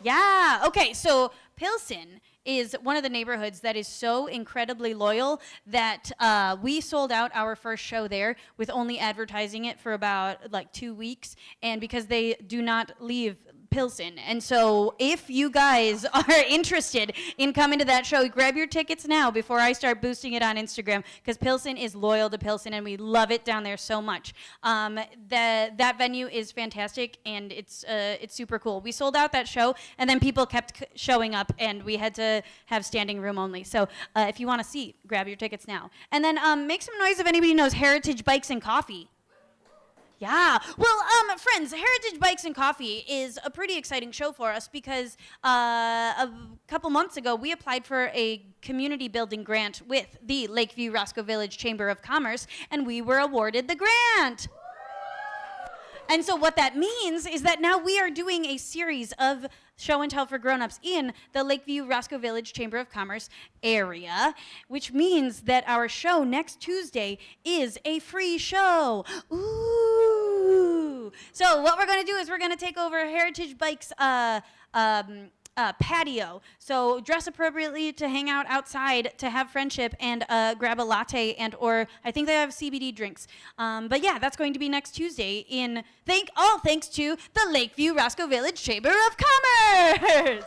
Yeah, okay, so Pilsen is one of the neighborhoods that is so incredibly loyal that we sold out our first show there with only advertising it for about like 2 weeks, and because they do not leave Pilsen. And so if you guys are interested in coming to that show, grab your tickets now before I start boosting it on Instagram, because Pilsen is loyal to Pilsen and we love it down there so much. That venue is fantastic and it's super cool. We sold out that show and then people kept showing up and we had to have standing room only. So if you want a seat, grab your tickets now. And then make some noise if anybody knows Heritage Bikes and Coffee. Yeah. Well, friends, Heritage Bikes and Coffee is a pretty exciting show for us because a couple months ago, we applied for a community building grant with the Lakeview Roscoe Village Chamber of Commerce, and we were awarded the grant. And so what that means is that now we are doing a series of show and tell for grown-ups in the Lakeview Roscoe Village Chamber of Commerce area, which means that our show next Tuesday is a free show. Ooh. So what we're going to do is we're going to take over Heritage Bikes patio. So dress appropriately to hang out outside, to have friendship, and grab a latte or I think they have CBD drinks. But yeah, that's going to be next Tuesday thanks to the Lakeview Roscoe Village Chamber of Commerce.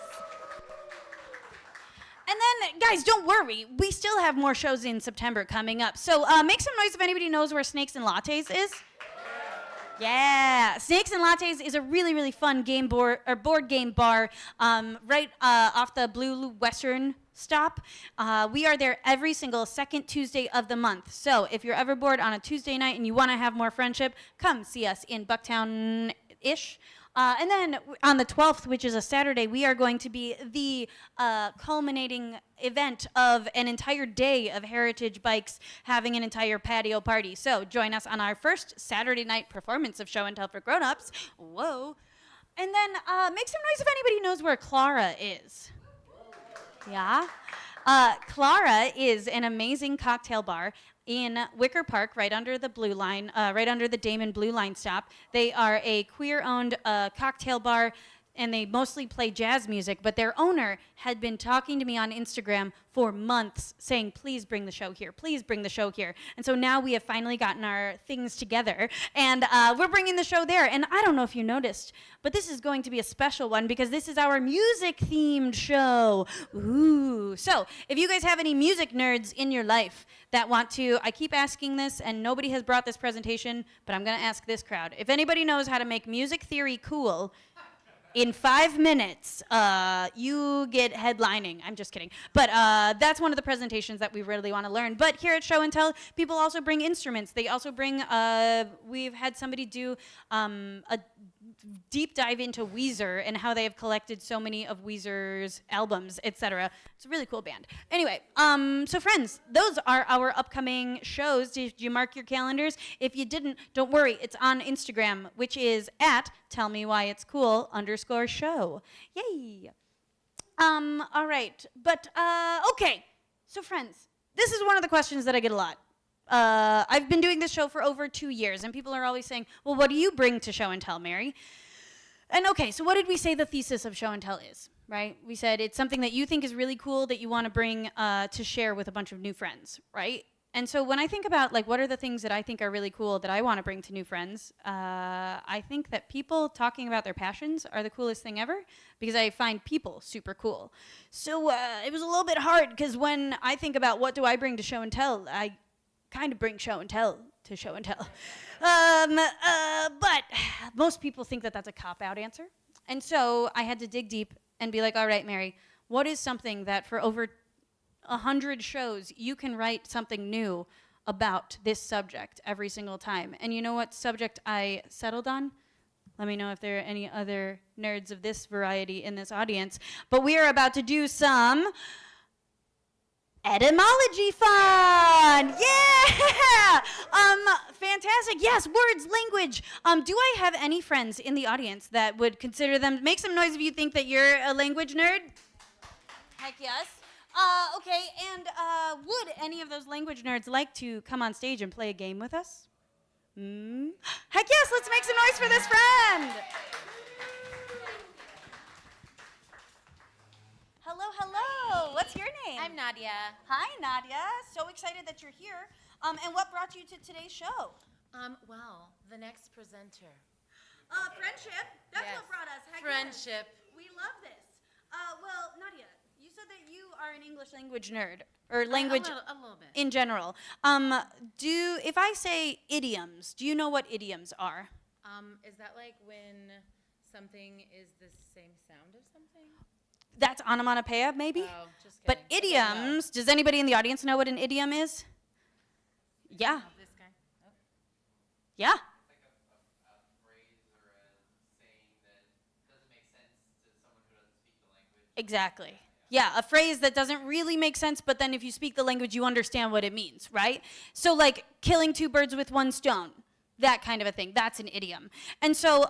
guys, don't worry. We still have more shows in September coming up. So make some noise if anybody knows where Snakes and Lattes is. Yeah, Snakes and Lattes is a really, really fun board game bar right off the Blue Western stop. We are there every single second Tuesday of the month. So if you're ever bored on a Tuesday night and you want to have more friendship, come see us in Bucktown-ish. And then on the 12th, which is a Saturday, we are going to be the culminating event of an entire day of Heritage Bikes having an entire patio party. So join us on our first Saturday night performance of Show and Tell for Grown-Ups. Whoa. And then make some noise if anybody knows where Clara is. Yeah? Clara is an amazing cocktail bar in Wicker Park, right under the Blue Line, right under the Damon Blue Line stop. They are a queer-owned cocktail bar, and they mostly play jazz music, but their owner had been talking to me on Instagram for months saying, please bring the show here, please bring the show here. And so now we have finally gotten our things together, and we're bringing the show there. And I don't know if you noticed, but this is going to be a special one because this is our music-themed show. Ooh. So if you guys have any music nerds in your life that want to, I keep asking this, and nobody has brought this presentation, but I'm going to ask this crowd. If anybody knows how to make music theory cool, in 5 minutes, you get headlining. I'm just kidding. But that's one of the presentations that we really want to learn. But here at Show and Tell, people also bring instruments. They also bring, we've had somebody do a deep dive into Weezer and how they have collected so many of Weezer's albums, etc. It's a really cool band. Anyway, so friends, those are our upcoming shows. Did you mark your calendars? If you didn't, don't worry. It's on Instagram, which is at tellmewhyit'scool_show. Yay. All right. But, okay. So friends, this is one of the questions that I get a lot. I've been doing this show for over 2 years, and people are always saying, well, what do you bring to Show and Tell, Mary? And okay, so what did we say the thesis of Show and Tell is, right? We said it's something that you think is really cool that you want to bring to share with a bunch of new friends, right? And so when I think about, like, what are the things that I think are really cool that I want to bring to new friends, I think that people talking about their passions are the coolest thing ever because I find people super cool. So it was a little bit hard because when I think about what do I bring to Show and Tell, I kind of bring Show and Tell to Show and Tell. But most people think that that's a cop-out answer. And so I had to dig deep and be like, all right, Mary, what is something that for over 100 shows you can write something new about this subject every single time? And you know what subject I settled on? Let me know if there are any other nerds of this variety in this audience. But we are about to do some etymology fun! Yeah! Fantastic. Yes, words, language. Do I have any friends in the audience that would consider them? Make some noise if you think that you're a language nerd. Heck yes. Okay, and would any of those language nerds like to come on stage and play a game with us? Heck yes, let's make some noise for this friend. Hello, hello. What's your name? I'm Nadia. Hi, Nadia. So excited that you're here. And what brought you to today's show? Well, the next presenter. Friendship. That's Yes. what brought us. Heck Friendship. yes. We love this. Well, Nadia, you said that you are an English language nerd, or language A little bit. in general. If I say idioms, do you know what idioms are? Is that like when something is the same sound of something? That's onomatopoeia, maybe? Oh, just But kidding. Okay, no. idioms, does anybody in the audience know what an idiom is? Yeah. Oh, this guy. Oh. Yeah. Exactly. Yeah, a phrase that doesn't really make sense, but then if you speak the language, you understand what it means, right? So like killing two birds with one stone, that kind of a thing. That's an idiom. And so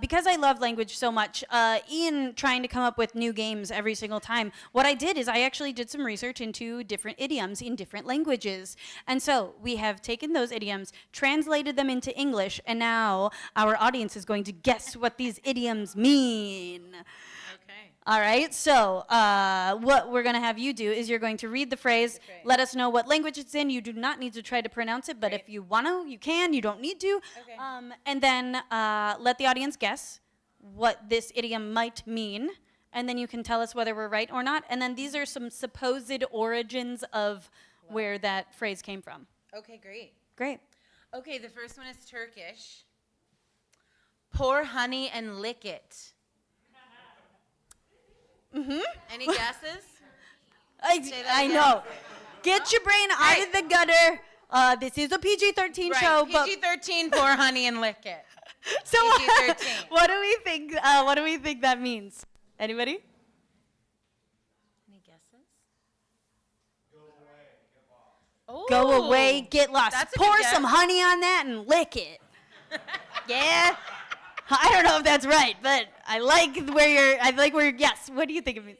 because I love language so much, in trying to come up with new games every single time, what I did is I actually did some research into different idioms in different languages. And so we have taken those idioms, translated them into English, and now our audience is going to guess what these idioms mean. Okay. All right, so what we're going to have you do is you're going to read the phrase, Great. let us know what language it's in. You do not need to try to pronounce it, but Great. if you want to, you can. You don't need to. Okay. And then let the audience guess what this idiom might mean. and then you can tell us whether we're right or not. And then these are some supposed origins of where that phrase came from. Okay, great. Great. Okay, the first one is Turkish. Pour honey and lick it. Mm-hmm. Any guesses? Say that I again. know. Get your brain out Right. of the gutter. This is a PG-13 show, but PG-13, pour honey and lick it. so PG-13. what do we think? What do we think that means? Anybody? Any guesses? Oh, Go away, get lost. That's a Pour good some guess. honey on that and lick it. Yeah. I don't know if that's right, but I like where you're. I like where. Yes. What do you think it means?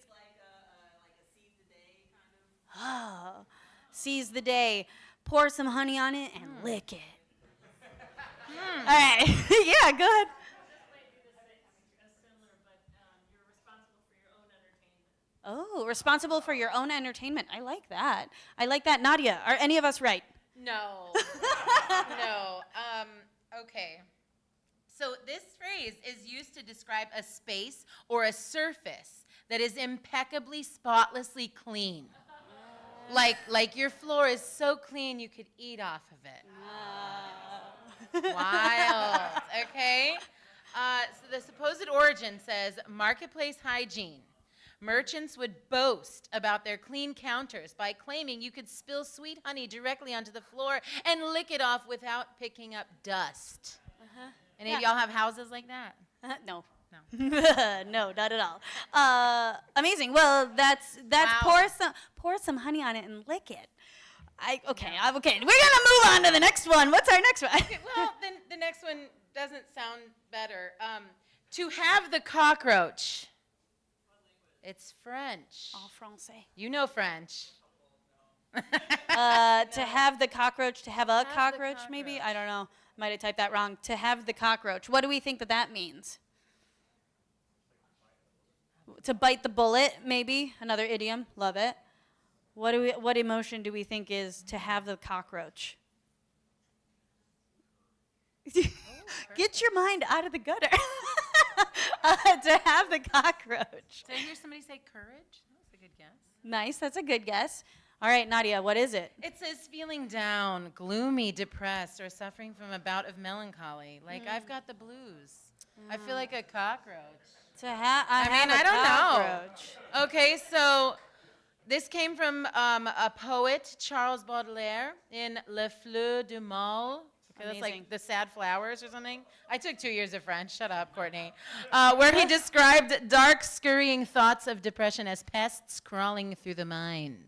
Oh, seize the day. Pour some honey on it and lick it. All right. Yeah. Go ahead. Oh, responsible for your own entertainment. I like that. I like that. Nadia, are any of us right? No. No. Okay. So this phrase is used to describe a space or a surface that is impeccably, spotlessly clean. Like your floor is so clean you could eat off of it. Wild. Okay. So the supposed origin says marketplace hygiene. Merchants would boast about their clean counters by claiming you could spill sweet honey directly onto the floor and lick it off without picking up dust. Any of Yeah. y'all have houses like that? No. No. No, not at all. Amazing. Well, that's Wow. pour some honey on it and lick it. Okay. We're gonna move on to the next one. What's our next one? Okay, well, then the next one doesn't sound better. To have the cockroach. It's French. En français. You know French. To have the cockroach, to have a Have the cockroach, maybe? I don't know. Might have typed that wrong. To have the cockroach. What do we think that means? To bite the bullet, maybe? Another idiom. Love it. What emotion do we think is to have the cockroach? Get your mind out of the gutter. To have the cockroach. Did I hear somebody say courage? That was a good guess. Nice. That's a good guess. All right, Nadia, what is it? It says feeling down, gloomy, depressed, or suffering from a bout of melancholy. Like, I've got the blues. I feel like a cockroach. To have. I don't know. Okay, so this came from a poet, Charles Baudelaire, in Les Fleurs du Mal. Okay, that's Amazing. like the sad flowers or something. I took 2 years of French. Shut up, Courtney. Where he described dark, scurrying thoughts of depression as pests crawling through the mind.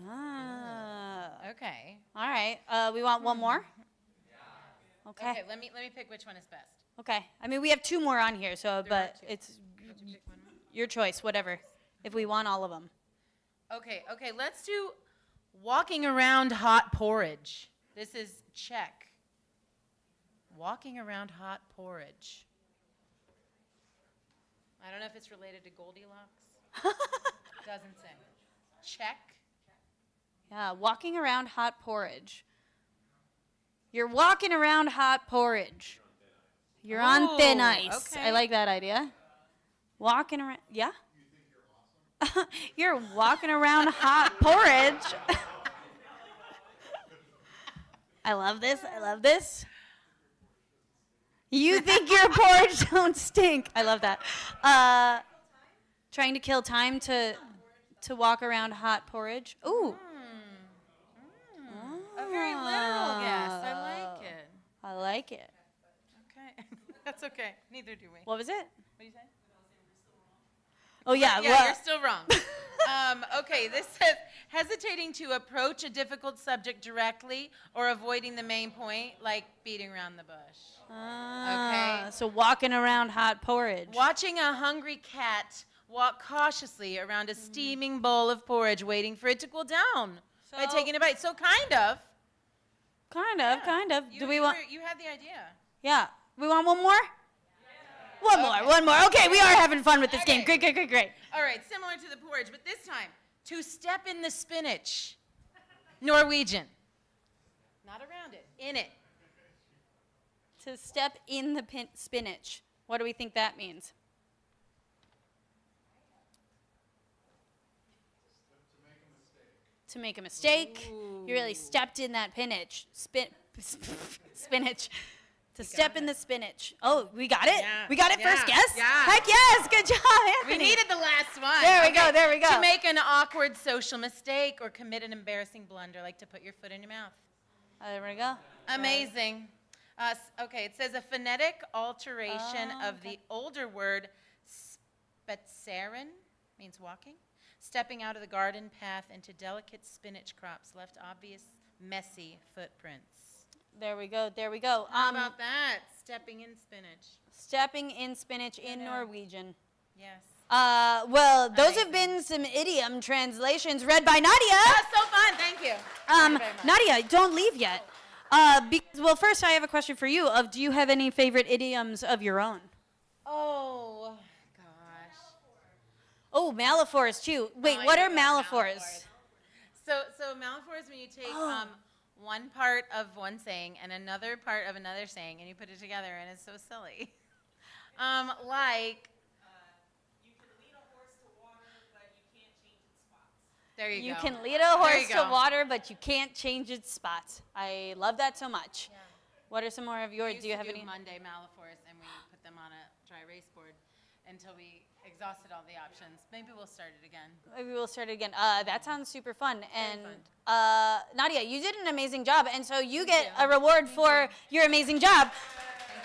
Ah. Okay. All right. We want one more? Okay. Okay, let me pick which one is best. Okay. I mean, we have two more on here, so, but two. it's your choice, whatever. If we want all of them. Okay, let's do walking around hot porridge. This is check. Walking around hot porridge. I don't know if it's related to Goldilocks. Doesn't say. Check. Yeah, walking around hot porridge. You're walking around hot porridge. You're on thin Ooh, ice. I okay. like that idea. Walking around, yeah? You're walking around hot porridge. I love this. I love this. You think your porridge don't stink. I love that. Trying to kill time to walk around hot porridge. Ooh. A very literal guess. I like it. I like it. Okay. That's okay. Neither do we. What was it? What do you say? Oh, yeah. Yeah, well, you're still wrong. Okay, this says hesitating to approach a difficult subject directly or avoiding the main point, like beating around the bush. Okay. So walking around hot porridge. Watching a hungry cat walk cautiously around a steaming bowl of porridge, waiting for it to cool down by So- taking a bite. So kind of. Kind of. You, Do we you want? were- you had the idea. Yeah. We want one more? One more. Okay, we are having fun with this game. Okay. Great. All right, similar to the porridge, but this time, to step in the spinach. Norwegian. Not around it, in it. To step in the spinach. What do we think that means? to make a mistake. You really stepped in that spinach. To step in the spinach. Oh, we got it? Yeah. We got it Yeah. first guess? Yeah. Heck yes, good job, Anthony. We needed the last one. There we go, there we go. To make an awkward social mistake or commit an embarrassing blunder, like to put your foot in your mouth. There we go. Amazing. Okay, it says a phonetic alteration of the older word spazieren, means walking, stepping out of the garden path into delicate spinach crops left obvious, messy footprints. There we go, there we go. How about that? Stepping in spinach. Stepping in spinach in Norwegian. Yes. Well, those have been some idiom translations read by Nadia. That's so fun. Thank you. Thank you very much. Nadia, don't leave yet. Well, first I have a question for you. Do you have any favorite idioms of your own? Oh, gosh. Oh, malaphors too. Wait, I what do are love malaphors? So malaphor is when you take one part of one saying and another part of another saying, and you put it together, and it's so silly. Like, you can lead a horse to water, but you can't change its spots. There you go. You can lead a horse you to go. water, but you can't change its spots. I love that so much. Yeah. What are some more of yours? We Do you used have to any? Monday malaphors, and we put them on a dry erase board until we exhausted all the options. Maybe we'll start it again. Maybe we'll start it again. That sounds super fun. And fun. Nadia, you did an amazing job, and so you get you. a reward for your amazing job.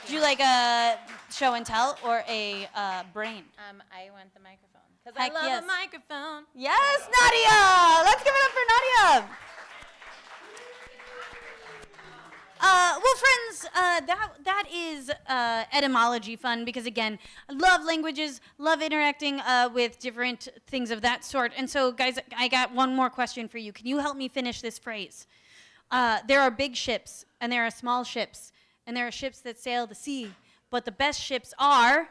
Would you like a show and tell or a brain? I want the microphone because I Heck love yes. a microphone. Yes, Nadia! Let's give it up for Nadia! Well, friends, that is etymology fun because, again, I love languages, love interacting with different things of that sort. And so, guys, I got one more question for you. Can you help me finish this phrase? There are big ships, and there are small ships, and there are ships that sail the sea, but the best ships are...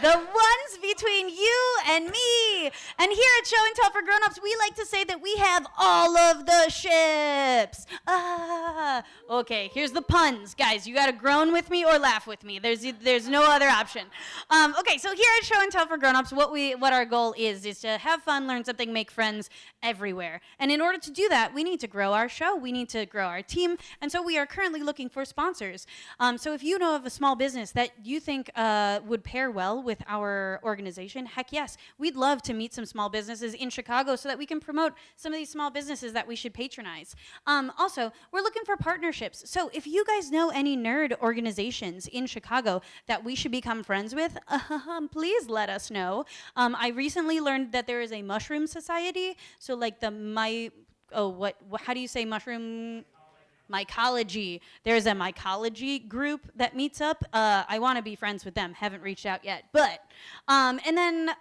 the ones between you and me. And here at Show and Tell for Grown-Ups, we like to say that we have all of the ships. Okay, here's the puns. Guys, you got to groan with me or laugh with me. There's no other option. Okay, so here at Show and Tell for Grown-Ups, what our goal is to have fun, learn something, make friends everywhere. And in order to do that, we need to grow our show. We need to grow our team. And so we are currently looking for sponsors. So if you know of a small business that you think would pair well with our organization, heck yes, we'd love to meet some small businesses in Chicago so that we can promote some of these small businesses that we should patronize. Also, we're looking for partnerships. So if you guys know any nerd organizations in Chicago that we should become friends with, please let us know. I recently learned that there is a mushroom society. So like how do you say mushroom? Mycology. There's a mycology group that meets up. I want to be friends with them. Haven't reached out yet. But, and then,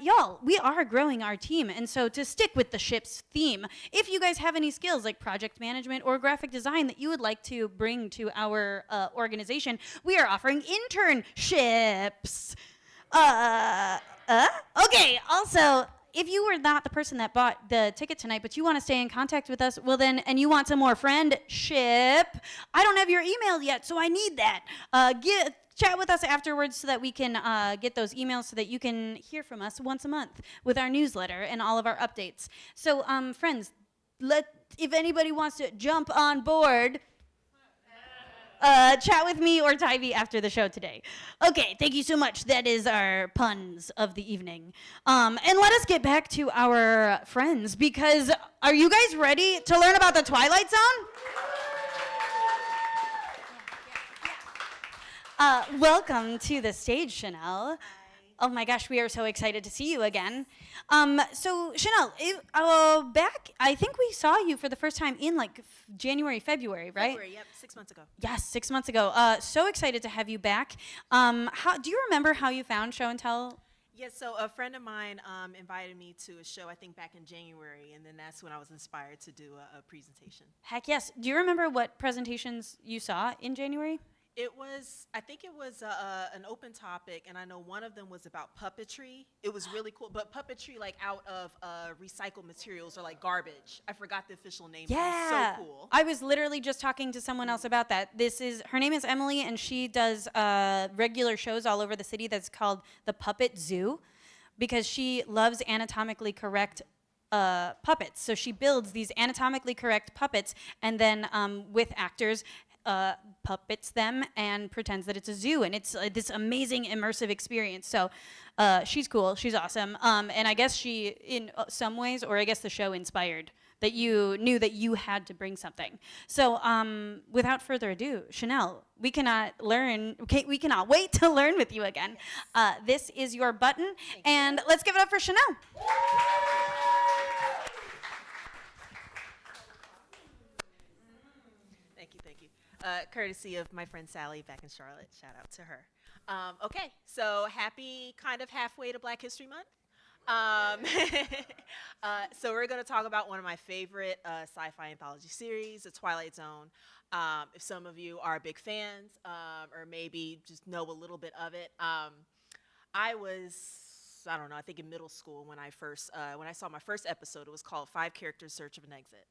y'all, we are growing our team. And so to stick with the ship's theme, if you guys have any skills like project management or graphic design that you would like to bring to our organization, we are offering internships. Okay, also, if you were not the person that bought the ticket tonight, but you want to stay in contact with us, well then, and you want some more friendship, I don't have your email yet, so I need that. Chat with us afterwards so that we can get those emails so that you can hear from us once a month with our newsletter and all of our updates. So, friends, if anybody wants to jump on board, chat with me or Tyvee after the show today. Okay, thank you so much. That is our puns of the evening. And let us get back to our friends, because are you guys ready to learn about the Twilight Zone? Welcome to the stage, Chanel. Oh my gosh, we are so excited to see you again. So Chanel, back, I think we saw you for the first time in like January, February, right? February, yep, 6 months ago. Yes, 6 months ago. So excited to have you back. Do you remember how you found Show and Tell? Yes, so a friend of mine invited me to a show, I think back in January, and then that's when I was inspired to do a presentation. Heck yes. Do you remember what presentations you saw in January? I think it was an open topic, and I know one of them was about puppetry. It was really cool, but puppetry like out of recycled materials or like garbage. I forgot the official name. Yeah. It was so cool. I was literally just talking to someone else about that. Her name is Emily, and she does regular shows all over the city that's called the Puppet Zoo, because she loves anatomically correct puppets. So she builds these anatomically correct puppets and then with actors puppets them and pretends that it's a zoo, and it's this amazing immersive experience. So she's cool, she's awesome, and I guess she, in some ways, or I guess the show inspired that you knew that you had to bring something. So without further ado, Chanel, we cannot wait to learn with you again. This is your button, and let's give it up for Chanel. Thank you. Courtesy of my friend Sally back in Charlotte. Shout out to her. Okay, so happy kind of halfway to Black History Month. So we're going to talk about one of my favorite sci-fi anthology series, The Twilight Zone. If some of you are big fans or maybe just know a little bit of it, I don't know, I think in middle school when I saw my first episode. It was called 5 Characters Search of an Exit.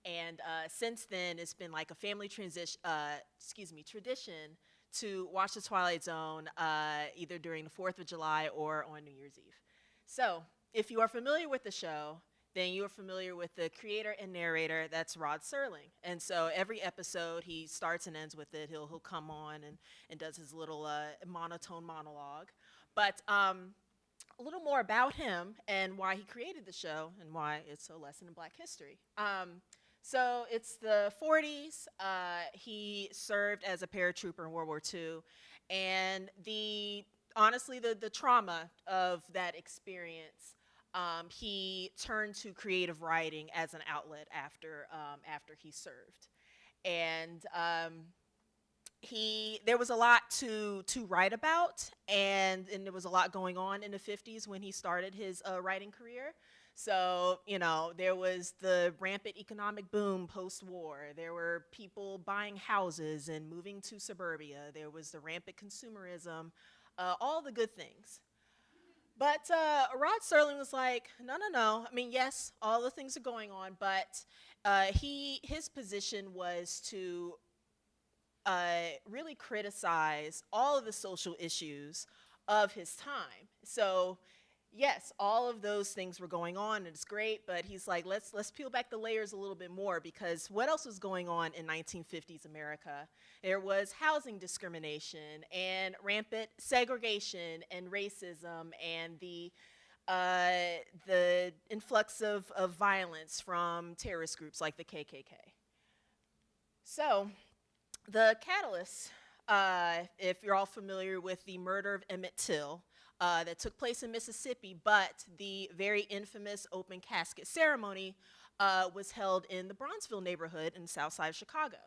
And since then, it's been like a family tradition to watch The Twilight Zone either during the 4th of July or on New Year's Eve. So if you are familiar with the show, then you are familiar with the creator and narrator, that's Rod Serling. And so every episode, he starts and ends with it. He'll come on and does his little monotone monologue. But a little more about him and why he created the show and why it's a lesson in Black history. So it's the 40s. He served as a paratrooper in World War II. And honestly, the trauma of that experience, he turned to creative writing as an outlet after he served. And there was a lot to write about, and there was a lot going on in the 50s when he started his writing career. So, there was the rampant economic boom post-war. There were people buying houses and moving to suburbia. There was the rampant consumerism, all the good things. But Rod Serling was like, no. I mean, yes, all the things are going on, but his position was to really criticize all of the social issues of his time. So, yes, all of those things were going on, and it's great, but he's like, let's peel back the layers a little bit more, because what else was going on in 1950s America? There was housing discrimination and rampant segregation and racism and the influx of violence from terrorist groups like the KKK. So the catalyst, if you're all familiar with the murder of Emmett Till, that took place in Mississippi, but the very infamous open casket ceremony was held in the Bronzeville neighborhood in the south side of Chicago.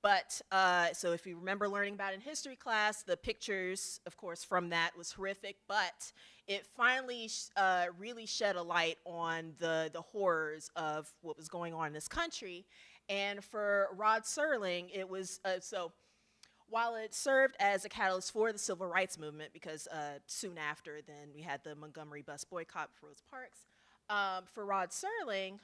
But, so if you remember learning about it in history class, the pictures, of course, from that was horrific, but it finally really shed a light on the horrors of what was going on in this country. And for Rod Serling, it was, while it served as a catalyst for the civil rights movement, because soon after then we had the Montgomery bus boycott for Rosa Parks, for Rod Serling,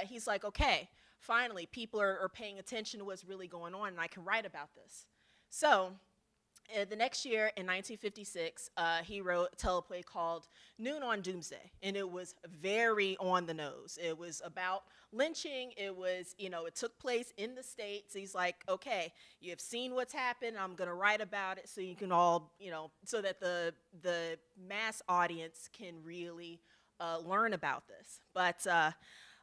he's like, okay, finally people are paying attention to what's really going on, and I can write about this. So the next year, in 1956, he wrote a teleplay called Noon on Doomsday, and it was very on the nose. It was about lynching. It was, it took place in the States. He's like, okay, you have seen what's happened. I'm going to write about it so you can all, so that the mass audience can really learn about this. But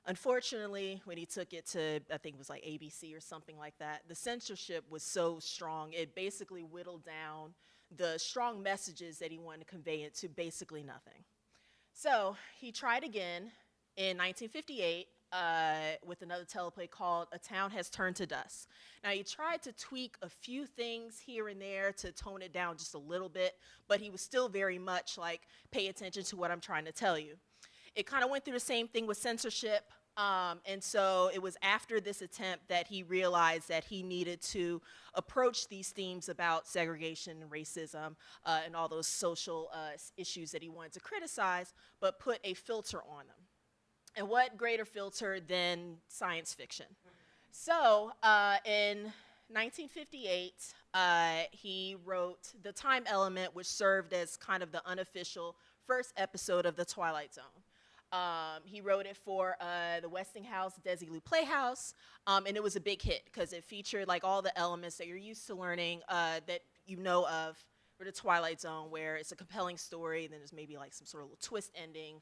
unfortunately, when he took it to, I think it was like ABC or something like that, the censorship was so strong, it basically whittled down the strong messages that he wanted to convey it to basically nothing. So he tried again in 1958 with another teleplay called A Town Has Turned to Dust. Now, he tried to tweak a few things here and there to tone it down just a little bit, but he was still very much like, pay attention to what I'm trying to tell you. It kind of went through the same thing with censorship, and so it was after this attempt that he realized that he needed to approach these themes about segregation and racism and all those social issues that he wanted to criticize, but put a filter on them. And what greater filter than science fiction? So in 1958, he wrote The Time Element, which served as kind of the unofficial first episode of The Twilight Zone. He wrote it for the Westinghouse Desilu Playhouse, and it was a big hit because it featured like all the elements that you're used to learning that you know of for the Twilight Zone, where it's a compelling story, then there's maybe like some sort of little twist ending.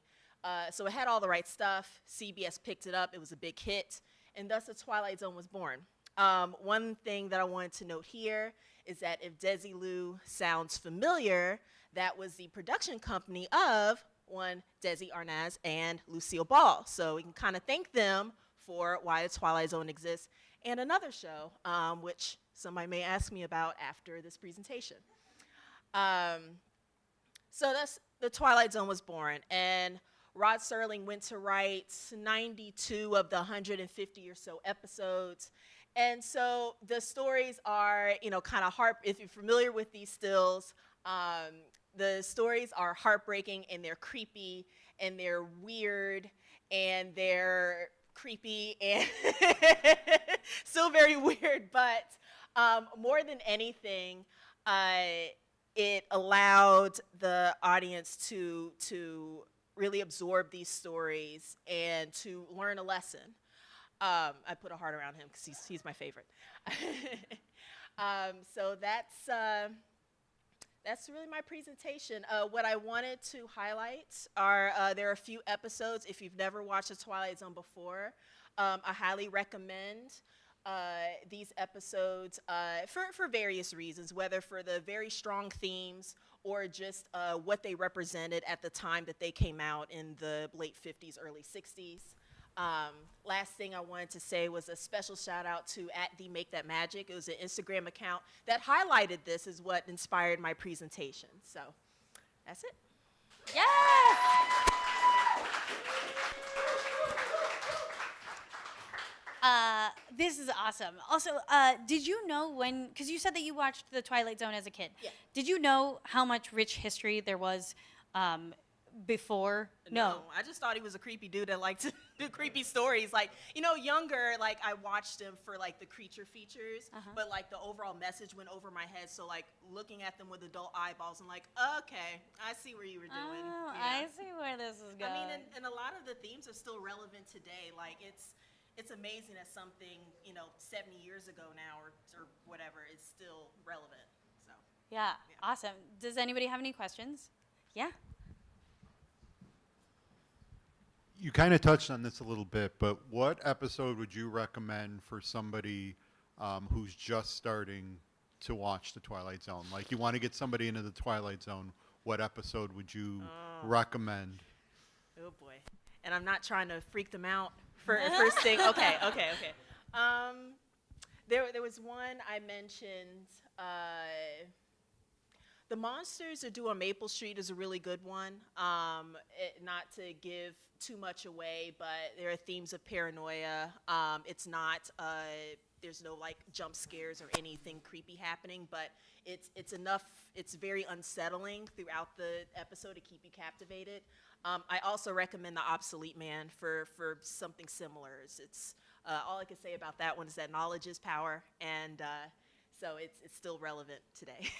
So it had all the right stuff. CBS picked it up. It was a big hit, and thus the Twilight Zone was born. One thing that I wanted to note here is that if Desilu sounds familiar, that was the production company of one Desi Arnaz and Lucille Ball. So we can kind of thank them for why the Twilight Zone exists, and another show, which somebody may ask me about after this presentation. So that's the Twilight Zone was born, and Rod Serling went to write 92 of the 150 or so episodes. And so the stories are, you know, kind of if you're familiar with these stills, the stories are heartbreaking and they're creepy and they're weird and they're creepy and still very weird, but more than anything, it allowed the audience to really absorb these stories and to learn a lesson. I put a heart around him because he's my favorite. So that's really my presentation. What I wanted to highlight are there are a few episodes. If you've never watched The Twilight Zone before, I highly recommend these episodes for various reasons, whether for the very strong themes or just what they represented at the time that they came out in the late 50s, early 60s. Last thing I wanted to say was a special shout out to @TheMakeThatMagic. It was an Instagram account that highlighted this as what inspired my presentation. So that's it. Yes! This is awesome. Also, did you know because you said that you watched The Twilight Zone as a kid. Yeah. Did you know how much rich history there was before? No. I just thought he was a creepy dude that liked to do creepy stories. Like, you know, younger, like I watched him for like the creature features, but like the overall message went over my head. So like looking at them with adult eyeballs, I'm like, okay, I see where you were doing. Oh, Yeah. I see where this is going. I mean, and a lot of the themes are still relevant today. Like it's amazing that something, you know, 70 years ago now or whatever is still relevant. So yeah, awesome. Does anybody have any questions? Yeah. You kind of touched on this a little bit, but what episode would you recommend for somebody who's just starting to watch The Twilight Zone? Like, you want to get somebody into The Twilight Zone, what episode would you recommend? Oh boy. And I'm not trying to freak them out for first thing. Okay. There was one I mentioned. The Monsters That Do on Maple Street is a really good one. Not to give too much away, but there are themes of paranoia. It's not, there's no like jump scares or anything creepy happening, but it's enough, it's very unsettling throughout the episode to keep you captivated. I also recommend The Obsolete Man for something similar. It's all I can say about that one is that knowledge is power, and so it's still relevant today.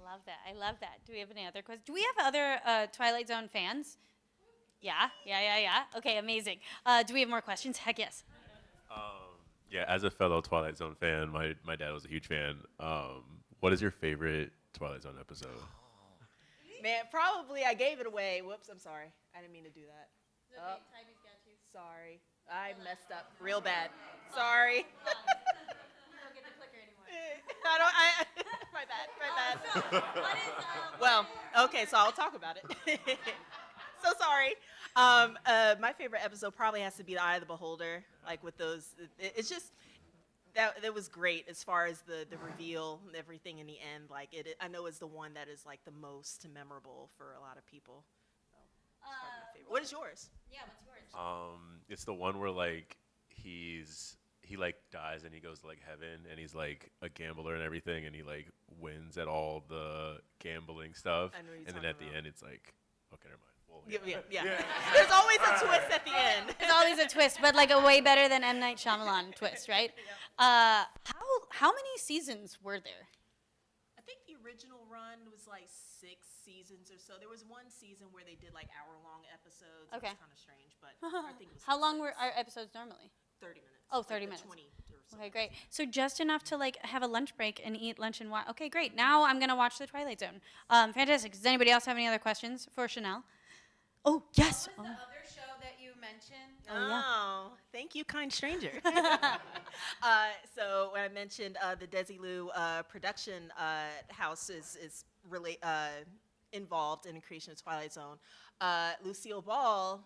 I love that. I love that. Do we have any other questions? Do we have other Twilight Zone fans? Yeah. Okay, amazing. Do we have more questions? Heck yes. Yeah, as a fellow Twilight Zone fan, my dad was a huge fan. What is your favorite Twilight Zone episode? Man, probably I gave it away. Whoops, I'm sorry. I didn't mean to do that. Oh, sorry. I messed up real bad. Sorry. You don't get the clicker anymore. My bad. Well, okay, so I'll talk about it. So sorry. My favorite episode probably has to be The Eye of the Beholder. Like with those, it's just that was great as far as the reveal and everything in the end. Like I know it's the one that is like the most memorable for a lot of people. So it's probably my favorite. What is yours? Yeah, what's yours? It's the one where like he like dies and he goes to like heaven and he's like a gambler and everything and he like wins at all the gambling stuff. I know what you're and then talking at the about. end it's like, okay, never mind. Well, Yeah. There's always a twist at the end. There's always a twist, but like a way better than M. Night Shyamalan twist, right? How many seasons were there? I think the original run was like 6 seasons or so. There was one season where they did like hour-long episodes. Okay. It was kind of strange, but I think it was How long were six. our episodes normally? 30 minutes. Oh, like 30 the minutes. 20 or so. Okay, great. So just enough to like have a lunch break and eat lunch and watch. Okay, great. Now I'm gonna watch The Twilight Zone. Fantastic. Does anybody else have any other questions for Chanel? Oh yes. What was the other show that you mentioned? Oh, thank you, kind stranger. So when I mentioned the Desilu production house is really involved in the creation of Twilight Zone. Lucille Ball,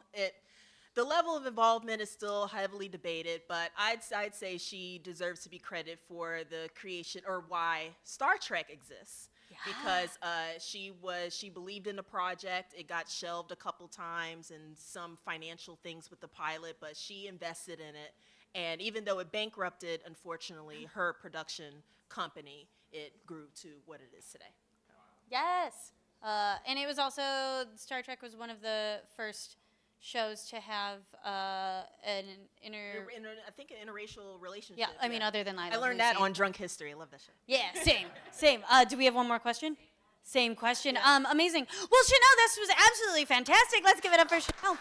the level of involvement is still heavily debated, but I'd say she deserves to be credited for the creation or why Star Trek exists. Because she believed in the project. It got shelved a couple times and some financial things with the pilot, but she invested in it. And even though it bankrupted, unfortunately, her production company, it grew to what it is today. Yes. And it was also Star Trek was one of the first shows to have an I think an interracial relationship. Yeah, I mean, other than I I Love learned that Lucy. on Drunk History. I love that show. Yeah, same. Do we have one more question? Same question. Amazing. Well, Chanel, this was absolutely fantastic. Let's give it up for Chanel.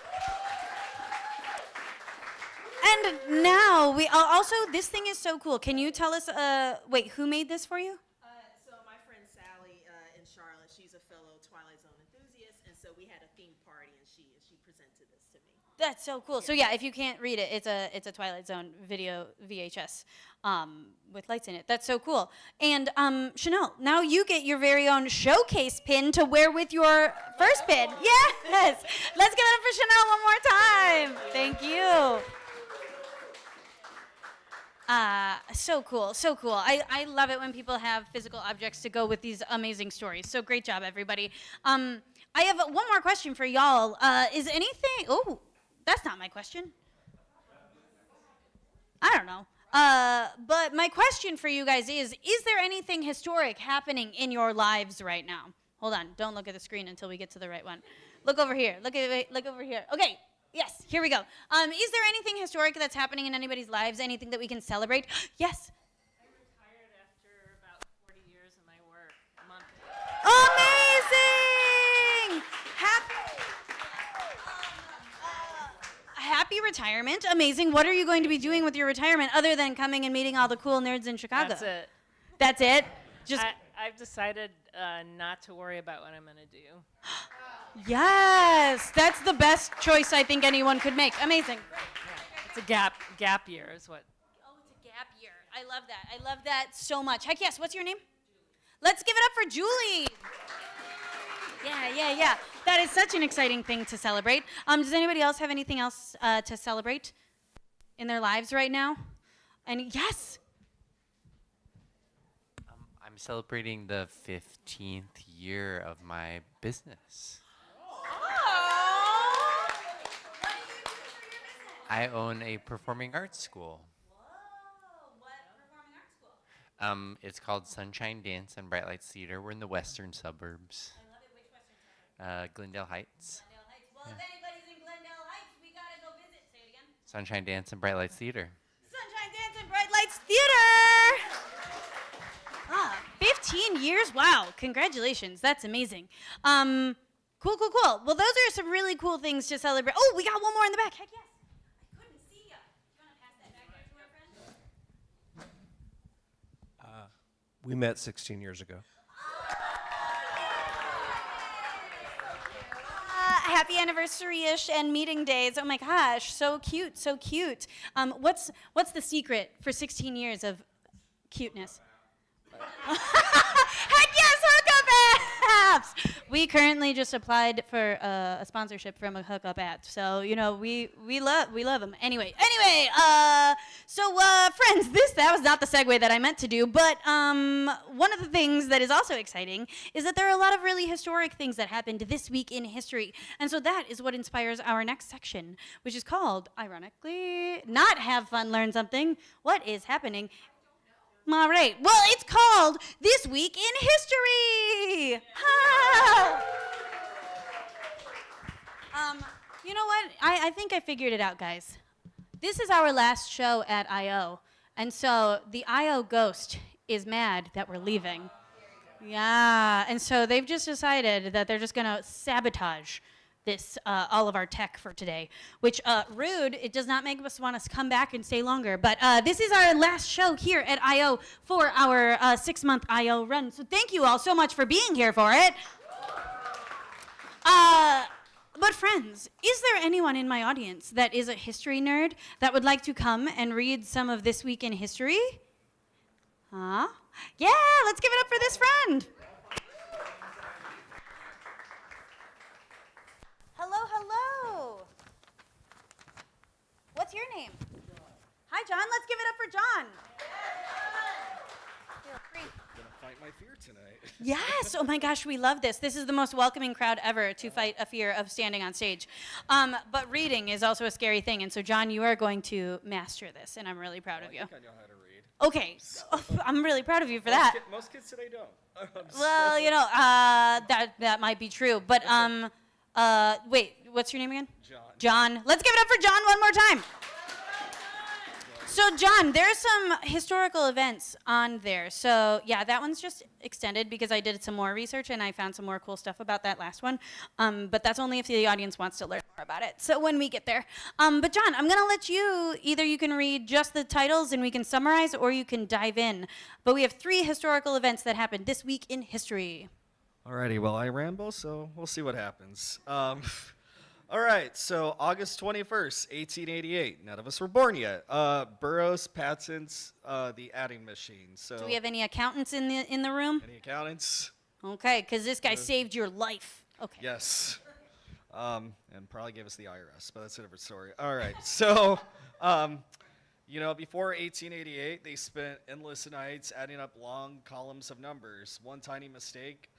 And now we also this thing is so cool. Can you tell us? Wait, who made this for you? So my friend Sally in Charlotte, she's a fellow Twilight Zone enthusiast, and so we had a theme party, and she presented this to me. That's so cool. So yeah, if you can't read it, it's a Twilight Zone video VHS with lights in it. That's so cool. And Chanel, now you get your very own showcase pin to wear with your first pin. Yes. Let's give it up for Chanel one more time. Thank you. So cool, so cool. I love it when people have physical objects to go with these amazing stories. So great job, everybody. I have one more question for y'all. Is anything, oh, that's not my question. I don't know. But my question for you guys is there anything historic happening in your lives right now? Hold on, don't look at the screen until we get to the right one. Look over here, look over here. Okay. Yes, here we go. Is there anything historic that's happening in anybody's lives? Anything that we can celebrate? Yes. I retired after about 40 years in my work a month ago. Amazing! Happy retirement. Amazing. What are you going to be doing with your retirement other than coming and meeting all the cool nerds in Chicago? That's it. That's it? Just I've decided not to worry about what I'm going to do. Yes, that's the best choice I think anyone could make. Amazing. It's a gap year is what. Oh, it's a gap year. I love that. I love that so much. Heck yes, what's your name? Let's give it up for Julie. Yeah. That is such an exciting thing to celebrate. Does anybody else have anything else to celebrate in their lives right now? And yes. I'm celebrating the 15th year of my business. I own a performing arts school. Whoa, what performing arts school? It's called Sunshine Dance and Bright Lights Theater. We're in the western suburbs. I love it. Which western suburb? Glendale Heights. Glendale Heights. Well, if anybody's in Glendale Heights, we gotta go visit. Say it again. Sunshine Dance and Bright Lights Theater. Sunshine Dance and Bright Lights Theater. 15 years. Wow. Congratulations. That's amazing. Cool. Well, those are some really cool things to celebrate. Oh, we got one more in the back. Heck yes. I couldn't see ya. Do you want to pass that back there to our friend? We met 16 years ago. Happy anniversary-ish and meeting days. Oh my gosh, so cute, so cute. What's the secret for 16 years of cuteness? Heck yes, hookup apps! We currently just applied for a sponsorship from a hookup app, so you know we love them. Anyway, so friends, that was not the segue that I meant to do, but one of the things that is also exciting is that there are a lot of really historic things that happened this week in history, and so that is what inspires our next section, which is called, ironically, not Have Fun, Learn Something. What is happening? All right. Well, it's called This Week in History. You know what? I think I figured it out, guys. This is our last show at I.O., and so the I.O. ghost is mad that we're leaving. Yeah, and so they've just decided that they're just going to sabotage this all of our tech for today, which rude. It does not make us want to come back and stay longer. But this is our last show here at I/O for our 6-month I/O run. So thank you all so much for being here for it. But friends, is there anyone in my audience that is a history nerd that would like to come and read some of This Week in History? Huh? Yeah, let's give it up for this friend. Hello, hello. What's your name? Hi, John. Let's give it up for John. Feel free. Gonna fight my fear tonight. Yes. Oh my gosh, we love this. This is the most welcoming crowd ever to fight a fear of standing on stage. But reading is also a scary thing, and so John, you are going to master this, and I'm really proud of you. I think I know how to read. Okay, I'm really proud of you for that. Most kids today don't. Well, you know, that might be true. But wait, what's your name again? John. John. Let's give it up for John one more time. So, John, there's some historical events on there. So, yeah, that one's just extended because I did some more research and I found some more cool stuff about that last one. But that's only if the audience wants to learn more about it. So when we get there. But, John, I'm going to let you, either you can read just the titles and we can summarize, or you can dive in. But we have 3 historical events that happened this week in history. Alrighty, well, I ramble, so we'll see what happens. All right, so August 21st, 1888. None of us were born yet. Burroughs patents the adding machine. So Do we have any accountants in the room? any accountants? Okay, because this guy saved your life. Okay. Yes. And probably gave us the IRS, but that's a different story. All right, so, before 1888, they spent endless nights adding up long columns of numbers. One tiny mistake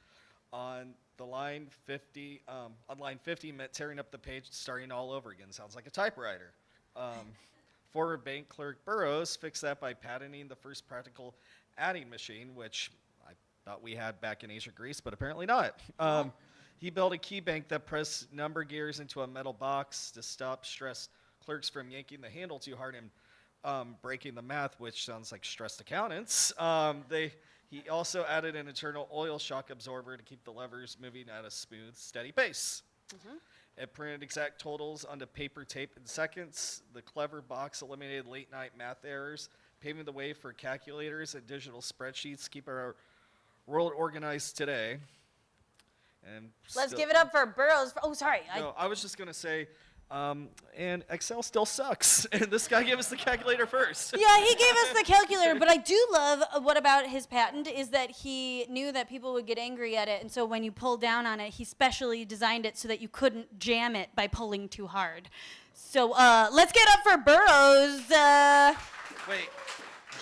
on line 50 meant tearing up the page and starting all over again. Sounds like a typewriter. Former bank clerk Burroughs fixed that by patenting the first practical adding machine, which I thought we had back in ancient Greece, but apparently not. He built a key bank that pressed number gears into a metal box to stop stressed clerks from yanking the handle too hard and breaking the math, which sounds like stressed accountants. He also added an internal oil shock absorber to keep the levers moving at a smooth, steady pace. It printed exact totals onto paper tape in seconds. The clever box eliminated late-night math errors, paving the way for calculators and digital spreadsheets to keep our world organized today. And Let's give it up for Burroughs. Oh, sorry. No, I was just going to say, and Excel still sucks. And this guy gave us the calculator first. Yeah, he gave us the calculator, but I do love what about his patent is that he knew that people would get angry at it, and so when you pull down on it, he specially designed it so that you couldn't jam it by pulling too hard. So let's get up for Burroughs. Wait,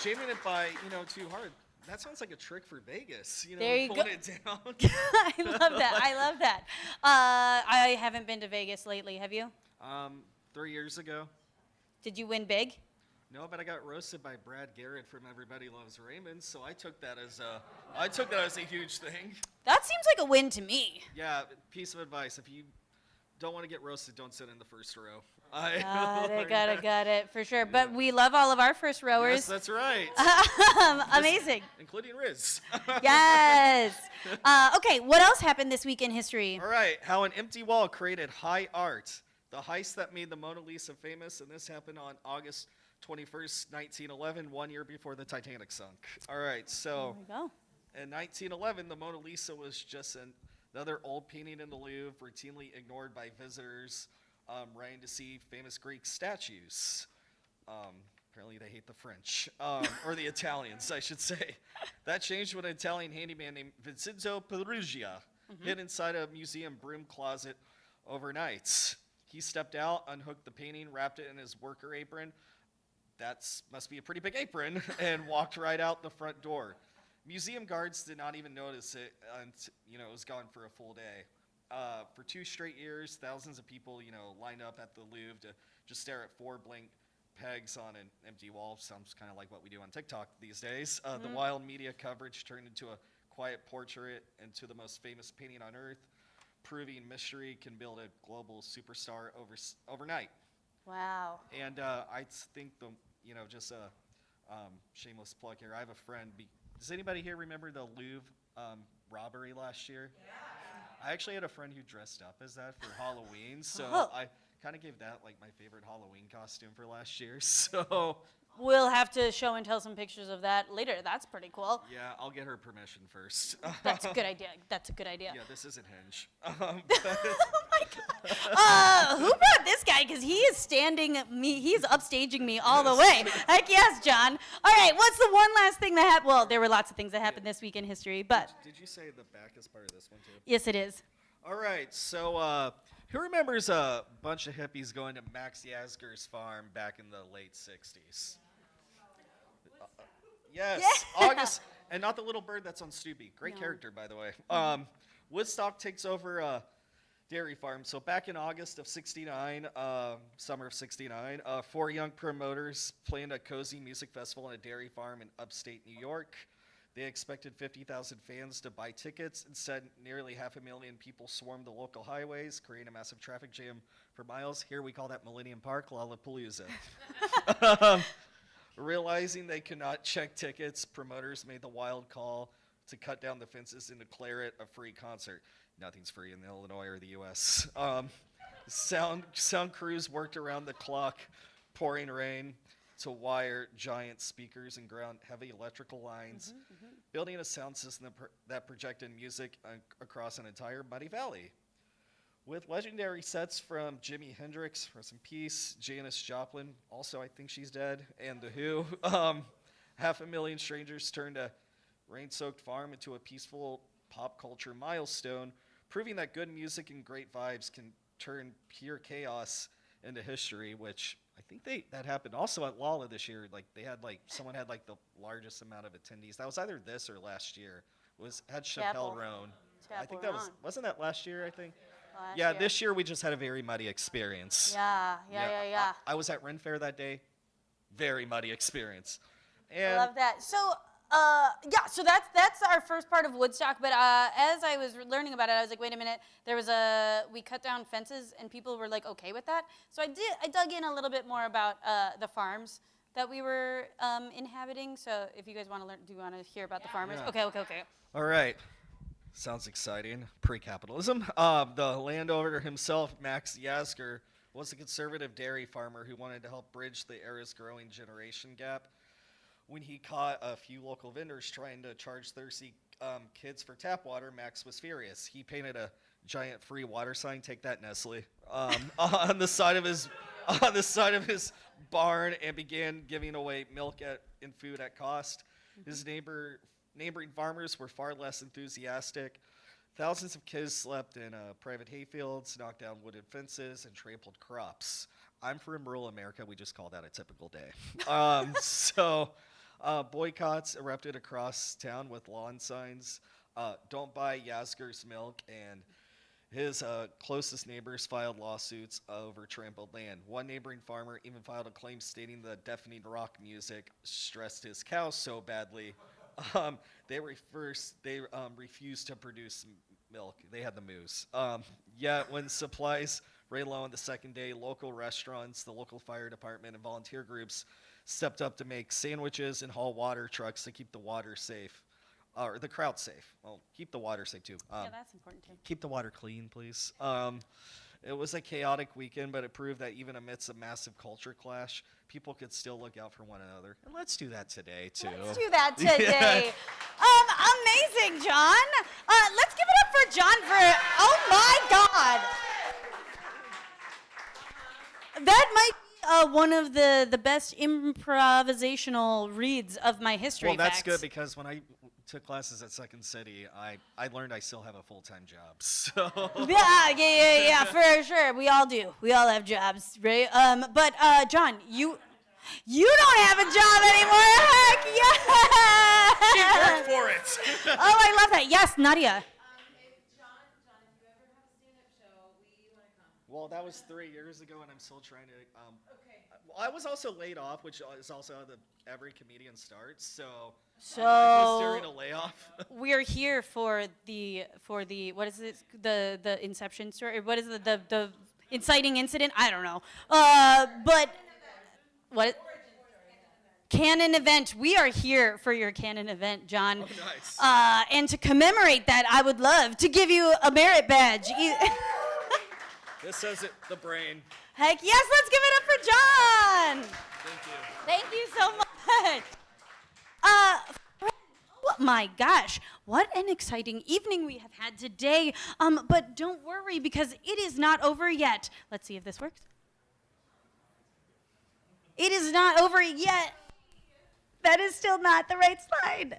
jamming it by, too hard. That sounds like a trick for Vegas. There you pulling go. it down. I love that. I love that. I haven't been to Vegas lately. Have you? 3 years ago. Did you win big? No, but I got roasted by Brad Garrett from Everybody Loves Raymond, so I took that as a huge thing. That seems like a win to me. Yeah, piece of advice: if you don't want to get roasted, don't sit in the first row. Got it, for sure. But we love all of our first rowers. Yes, that's right. Amazing. Including Riz. Yes. Okay, what else happened this week in history? All right, how an empty wall created high art. The heist that made the Mona Lisa famous, and this happened on August 21st, 1911, 1 year before the Titanic sunk. All right, so in 1911, the Mona Lisa was just another old painting in the Louvre, routinely ignored by visitors running to see famous Greek statues. Apparently they hate the French, or the Italians, I should say. That changed when an Italian handyman named Vincenzo Perugia hid inside a museum broom closet overnight. He stepped out, unhooked the painting, wrapped it in his worker apron. That must be a pretty big apron, and walked right out the front door. Museum guards did not even notice it, and it was gone for a full day. For 2 straight years, thousands of people, lined up at the Louvre to just stare at 4 blank pegs on an empty wall. Sounds kind of like what we do on TikTok these days. The wild media coverage turned into a quiet portrait into the most famous painting on earth, proving mystery can build a global superstar overnight. Wow. And I think just a shameless plug here. I have a friend. Does anybody here remember the Louvre robbery last year. I actually had a friend who dressed up as that for Halloween, so Oh. I kind of gave that like my favorite Halloween costume for last year. So We'll have to show and tell some pictures of that later. That's pretty cool. yeah, I'll get her permission first. That's a good idea. That's a good idea. Yeah, this isn't Hinge. Who brought this guy? Because he is standing me. He's upstaging me all the way. Heck yes, John. All right. What's the one last thing that happened? Well, there were lots of things that happened this week in history, but Did you say the back is part of this one too? yes, it is. All right, so who remembers a bunch of hippies going to Max Yasgur's farm back in the late 60s? Yes, Yeah. August, and not the little bird that's on Stoopy. Great character, by the way. Woodstock takes over a dairy farm. So back in August of 69, summer of 69, 4 young promoters planned a cozy music festival on a dairy farm in upstate New York. They expected 50,000 fans to buy tickets. Instead, nearly 500,000 people swarmed the local highways, creating a massive traffic jam for miles. Here we call that Millennium Park, Lollapalooza. Realizing they could not check tickets, promoters made the wild call to cut down the fences and declare it a free concert. Nothing's free in Illinois or the U.S. Sound crews worked around the clock, pouring rain, to wire giant speakers and ground heavy electrical lines, building a sound system that projected music across an entire muddy valley. With legendary sets from Jimi Hendrix, rest in peace, Janis Joplin, also I think she's dead, and The Who, 500,000 strangers turned a rain-soaked farm into a peaceful pop culture milestone, proving that good music and great vibes can turn pure chaos into history, which I think that happened also at Lolla this year. Like they had someone had the largest amount of attendees. That was either this or last year. Had Chapel. Chappelle Roan. I think Chapel that Roan. wasn't that last year, I think? Last Yeah, year. this year we just had a very muddy experience. Yeah. I was at Ren Fair that day. Very muddy experience. I And love that. So, so that's our first part of Woodstock. But as I was learning about it, I was like, wait a minute. We cut down fences, and people were like okay with that. So I dug in a little bit more about the farms that we were inhabiting. So if you guys want to learn, do you want to hear about the farmers? Yeah. Okay. all right. Sounds exciting. Pre-capitalism. The landowner himself, Max Yasgur, was a conservative dairy farmer who wanted to help bridge the era's growing generation gap. When he caught a few local vendors trying to charge thirsty kids for tap water, Max was furious. He painted a giant free water sign, take that Nestle, on the side of his barn, and began giving away milk and food at cost. His neighboring farmers were far less enthusiastic. Thousands of kids slept in private hayfields, knocked down wooden fences, and trampled crops. I'm from rural America. We just call that a typical day. Boycotts erupted across town with lawn signs. Don't buy Yasgur's milk, and his closest neighbors filed lawsuits over trampled land. One neighboring farmer even filed a claim stating the deafening rock music stressed his cows so badly they refused to produce milk. They had the moose. Yet when supplies ran low on the second day, local restaurants, the local fire department, and volunteer groups stepped up to make sandwiches and haul water trucks to keep the water safe, or the crowd safe. Well, keep the water safe too. Yeah, that's important too. Keep the water clean, please. It was a chaotic weekend, but it proved that even amidst a massive culture clash, people could still look out for one another. And let's do that today, too. Let's do that today. Yeah. Amazing, John. Let's give it up for John for, oh my God. That might be one of the best improvisational reads of my history Well, that's facts. good because when I took classes at Second City, I learned I still have a full-time job. So Yeah, for sure. We all do. We all have jobs, right? But John, you don't have a job anymore. Heck yeah! she worked for it. Oh, I love that. Yes, Nadia. Well, that was 3 years ago, and I'm still trying to. Well, I was also laid off, which is also how every comedian starts. So it was during a layoff. We're here for the what is it, the Inception story, or what is it, the inciting incident? I don't know. But what? Canon event. We are here for your Canon event, John. Oh, nice. And to commemorate that, I would love to give you a merit badge. This says it, the brain. Heck yes, let's give it up for John. Thank you. Thank you so much. Oh my gosh, what an exciting evening we have had today. But don't worry because it is not over yet. Let's see if this works. It is not over yet. That is still not the right slide.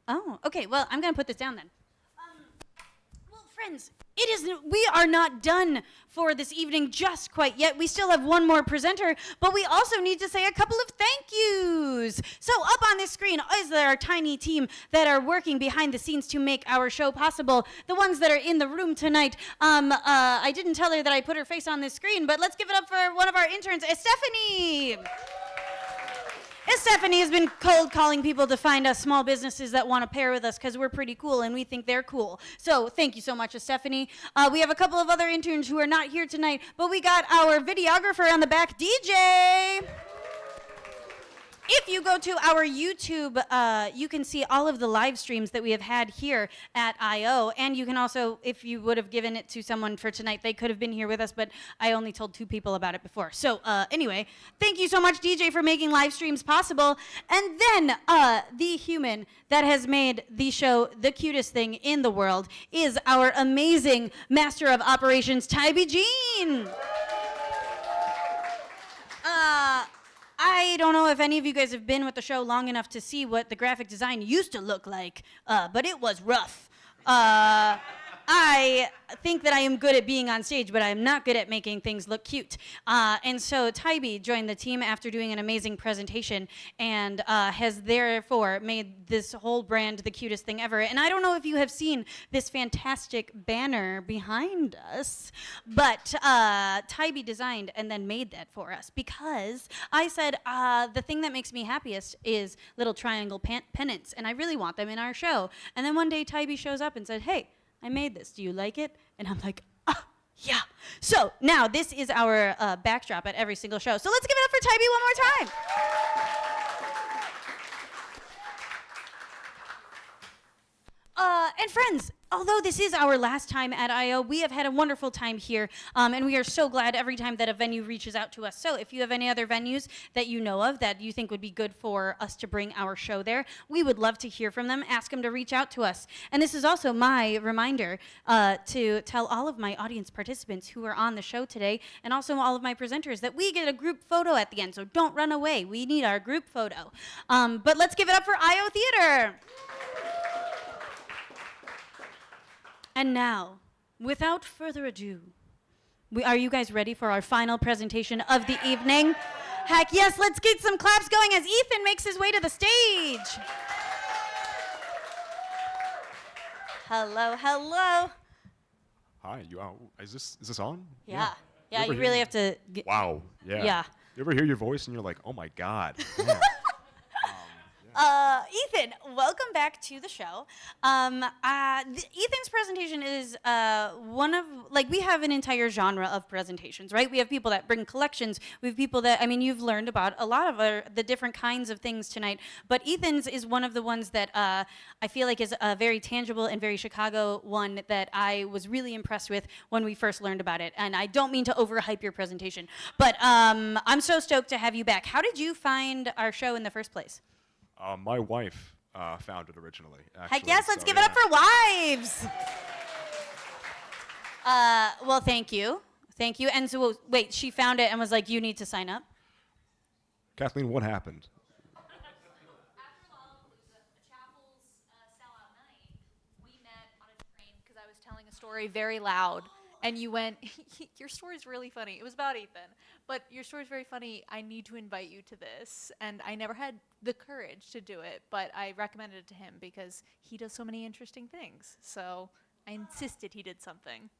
Oh, okay, well, I'm gonna put this down then. Well, friends, we are not done for this evening just quite yet. We still have one more presenter, but we also need to say a couple of thank yous. So up on this screen is our tiny team that are working behind the scenes to make our show possible. The ones that are in the room tonight. I didn't tell her that I put her face on this screen, but let's give it up for one of our interns, Stephanie. Stephanie has been cold calling people to find us small businesses that want to pair with us because we're pretty cool and we think they're cool. So thank you so much, Stephanie. We have a couple of other interns who are not here tonight, but we got our videographer on the back, DJ. If you go to our YouTube, you can see all of the live streams that we have had here at I.O. And you can also, if you would have given it to someone for tonight, they could have been here with us, but I only told 2 people about it before. So anyway, thank you so much, DJ, for making live streams possible. And then the human that has made the show the cutest thing in the world is our amazing master of operations, Tybee Jean. I don't know if any of you guys have been with the show long enough to see what the graphic design used to look like, but it was rough. I think that I am good at being on stage, but I am not good at making things look cute. And so Tybee joined the team after doing an amazing presentation and has therefore made this whole brand the cutest thing ever. And I don't know if you have seen this fantastic banner behind us, but Tybee designed and then made that for us because I said the thing that makes me happiest is little triangle pennants, and I really want them in our show. And then one day Tybee shows up and said, hey, I made this. Do you like it? And I'm like, yeah. So now this is our backdrop at every single show. So let's give it up for Tybee one more time. And friends, although this is our last time at I.O., we have had a wonderful time here, and we are so glad every time that a venue reaches out to us. So if you have any other venues that you know of that you think would be good for us to bring our show there, we would love to hear from them. Ask them to reach out to us. And this is also my reminder to tell all of my audience participants who are on the show today, and also all of my presenters, that we get a group photo at the end, so don't run away. We need our group photo. But let's give it up for I.O. Theater. And now, without further ado, are you guys ready for our final presentation of the evening? Heck yes, let's get some claps going as Ethan makes his way to the stage. Hello, hello. Hi, is this on? Yeah, ever you really hear- have to get, Wow. Yeah. Yeah. You ever hear your voice and you're like, oh my God. Ethan, welcome back to the show. Ethan's presentation is we have an entire genre of presentations, right? We have people that bring collections. We have people that, you've learned about a lot of the different kinds of things tonight, but Ethan's is one of the ones that I feel like is a very tangible and very Chicago one that I was really impressed with when we first learned about it. And I don't mean to overhype your presentation, but I'm so stoked to have you back. How did you find our show in the first place? My wife found it originally. Heck Actually, yes, let's so give it up yeah. for wives. Well, thank you. Thank you. And so, wait, she found it and was like, you need to sign up? Kathleen, what happened? After Lollapalooza, the Chapels sellout night, we met on a train because I was telling a story very loud. And you went, your story's really funny. It was about Ethan, but your story's very funny. I need to invite you to this. And I never had the courage to do it, but I recommended it to him because he does so many interesting things. So I insisted he did something.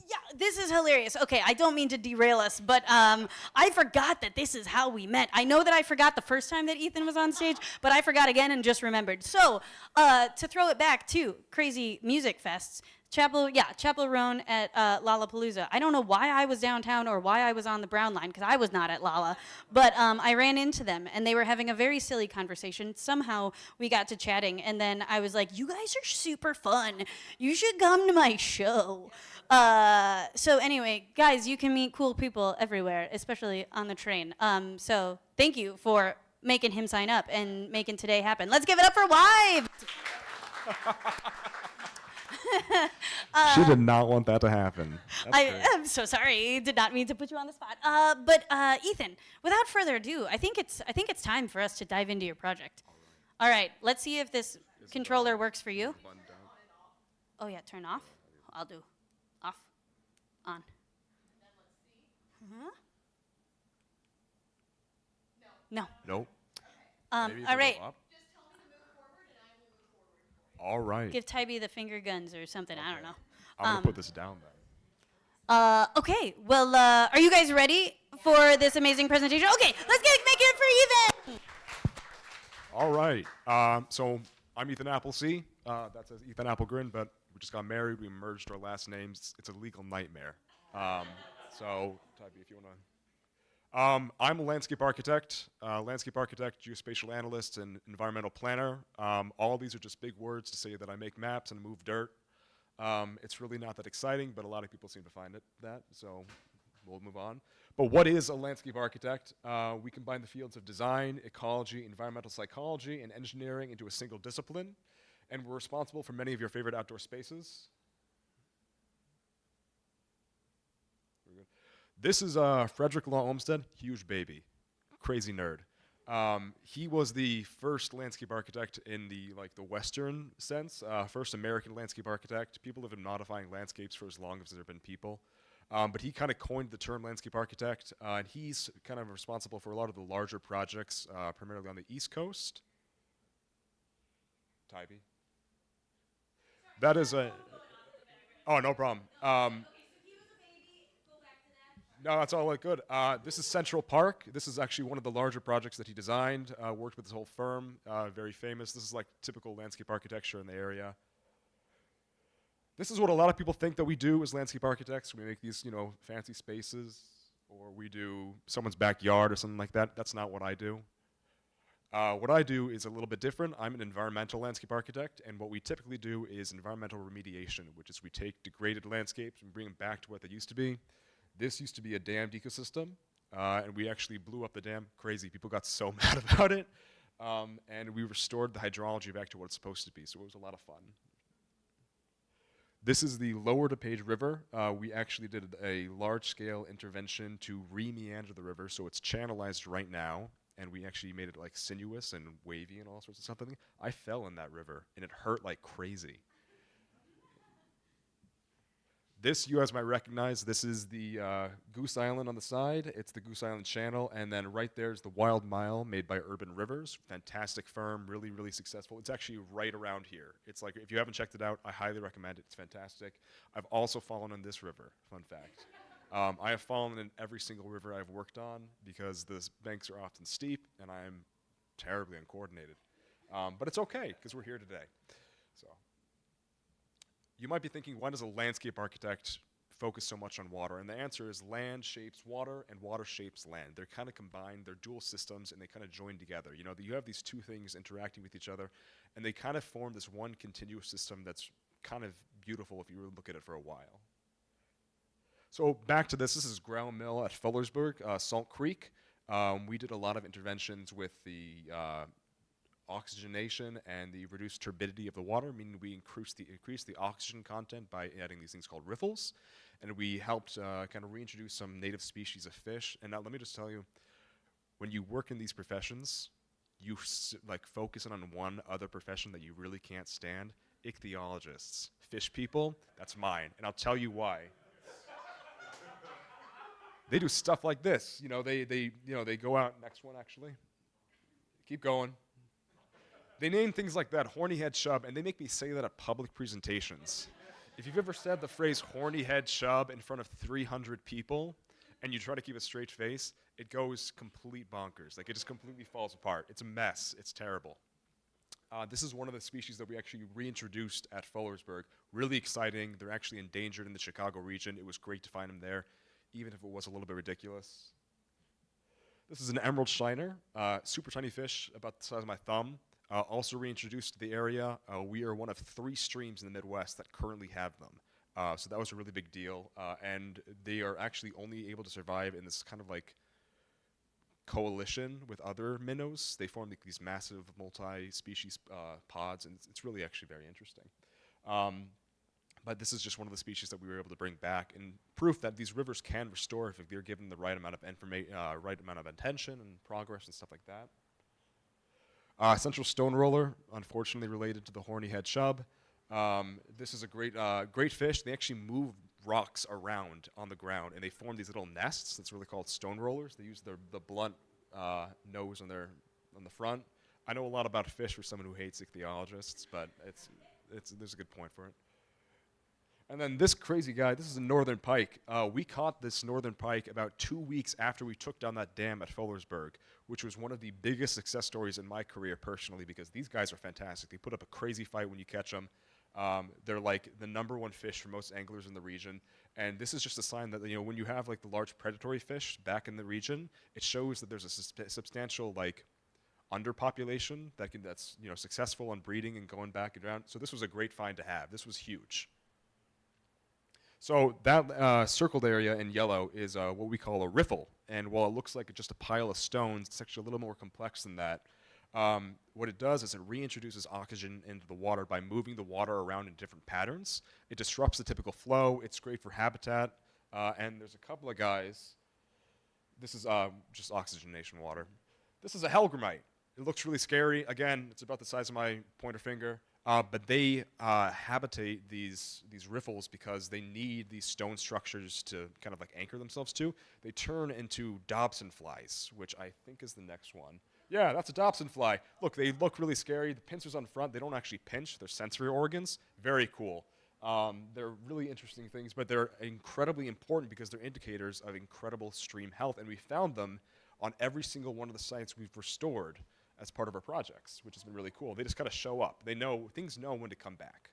Yeah, this is hilarious. Okay, I don't mean to derail us, but I forgot that this is how we met. I know that I forgot the first time that Ethan was on stage, but I forgot again and just remembered. So, to throw it back to Crazy Music Fests, Chapel Roan at Lollapalooza. I don't know why I was downtown or why I was on the Brown line, because I was not at Lolla, but I ran into them, and they were having a very silly conversation. Somehow we got to chatting, and then I was like, you guys are super fun. You should come to my show. So anyway, guys, you can meet cool people everywhere, especially on the train. So thank you for making him sign up and making today happen. Let's give it up for Wives! She did not want that to happen. That's I great. am so sorry. Did not mean to put you on the spot. But Ethan, without further ado, I think it's time for us to dive into your project. All right, let's see if this controller works for you. Oh yeah, turn off. I'll do off, on. Uh-huh. No. Nope. Maybe if All we go right. up. All right. Give Tybee the finger guns or something. I don't know. I'm gonna put this down then. Okay. Well, are you guys ready for this amazing presentation? Okay, let's make it for Ethan. All right. So I'm Ethan Applesea. That says Ethan Applegrin, but we just got married. We merged our last names. It's a legal nightmare. So Tybee, if you wanna. I'm a landscape architect, geospatial analyst, and environmental planner. All these are just big words to say that I make maps and move dirt. It's really not that exciting, but a lot of people seem to find it that, so we'll move on. But what is a landscape architect? We combine the fields of design, ecology, environmental psychology, and engineering into a single discipline, and we're responsible for many of your favorite outdoor spaces. This is Frederick Law Olmsted, huge baby, crazy nerd. He was the first landscape architect in the Western sense, first American landscape architect. People have been modifying landscapes for as long as there have been people. But he kind of coined the term landscape architect, and he's kind of responsible for a lot of the larger projects, primarily on the East Coast. Tybee. That is a, oh, no problem. No, that's all good. This is Central Park. This is actually one of the larger projects that he designed, worked with his whole firm, very famous. This is like typical landscape architecture in the area. This is what a lot of people think that we do as landscape architects. We make these, fancy spaces, or we do someone's backyard or something like that. That's not what I do. What I do is a little bit different. I'm an environmental landscape architect, and what we typically do is environmental remediation, which is we take degraded landscapes and bring them back to what they used to be. This used to be a dammed ecosystem, and we actually blew up the dam. Crazy. People got so mad about it. And we restored the hydrology back to what it's supposed to be, so it was a lot of fun. This is the Lower DePage River. We actually did a large-scale intervention to re-meander the river, so it's channelized right now, and we actually made it sinuous and wavy and all sorts of stuff. I fell in that river, and it hurt like crazy. This you guys might recognize. This is the Goose Island on the side. It's the Goose Island Channel, and then right there's the Wild Mile made by Urban Rivers. Fantastic firm, really, really successful. It's actually right around here. It's if you haven't checked it out, I highly recommend it. It's fantastic. I've also fallen in this river, fun fact. I have fallen in every single river I've worked on because the banks are often steep, and I'm terribly uncoordinated. But it's okay, because we're here today. So. You might be thinking, why does a landscape architect focus so much on water? And the answer is land shapes water and water shapes land. They're kind of combined, they're dual systems, and they kind of join together. You have these two things interacting with each other, and they kind of form this one continuous system that's kind of beautiful if you really look at it for a while. So back to this is Ground Mill at Fullersburg, Salt Creek. We did a lot of interventions with the oxygenation and the reduced turbidity of the water, meaning we increased the oxygen content by adding these things called riffles, and we helped kind of reintroduce some native species of fish. And now let me just tell you, when you work in these professions, you focus in on one other profession that you really can't stand. Ichthyologists, fish people, that's mine, and I'll tell you why. They do stuff like this. They go out. Next one, actually. Keep going. They name things like that, horny head chub, and they make me say that at public presentations. If you've ever said the phrase horny head chub in front of 300 people, and you try to keep a straight face, it goes complete bonkers. It just completely falls apart. It's a mess. It's terrible. This is one of the species that we actually reintroduced at Fullersburg. Really exciting. They're actually endangered in the Chicago region. It was great to find them there, even if it was a little bit ridiculous. This is an emerald shiner, super tiny fish, about the size of my thumb. Also reintroduced to the area. We are one of 3 streams in the Midwest that currently have them. So that was a really big deal. And they are actually only able to survive in this kind of like coalition with other minnows. They form like these massive multi-species pods, and it's really actually very interesting. But this is just one of the species that we were able to bring back, and proof that these rivers can restore if they're given the right amount of right amount of attention and progress and stuff like that. Central stone roller, unfortunately related to the horny head chub. This is a great fish. They actually move rocks around on the ground, and they form these little nests. That's really called stone rollers. They use the blunt nose on the front. I know a lot about fish for someone who hates ichthyologists, but there's a good point for it. And then this crazy guy, this is a northern pike. We caught this northern pike about 2 weeks after we took down that dam at Fullersburg, which was one of the biggest success stories in my career personally, because these guys are fantastic. They put up a crazy fight when you catch them. They're like the #1 fish for most anglers in the region. And this is just a sign that, when you have like the large predatory fish back in the region, it shows that there's a substantial like underpopulation that's successful on breeding and going back and around. So this was a great find to have. This was huge. So that circled area in yellow is what we call a riffle. And while it looks like just a pile of stones, it's actually a little more complex than that. What it does is it reintroduces oxygen into the water by moving the water around in different patterns. It disrupts the typical flow. It's great for habitat. And there's a couple of guys. This is just oxygenation water. This is a hellgrammite. It looks really scary. Again, it's about the size of my pointer finger. But they habitate these riffles because they need these stone structures to kind of like anchor themselves to. They turn into Dobson flies, which I think is the next one. Yeah, that's a Dobson fly. Look, they look really scary. The pincers on front, they don't actually pinch. They're sensory organs. Very cool. They're really interesting things, but they're incredibly important because they're indicators of incredible stream health. And we found them on every single one of the sites we've restored as part of our projects, which has been really cool. They just kind of show up. Things know when to come back.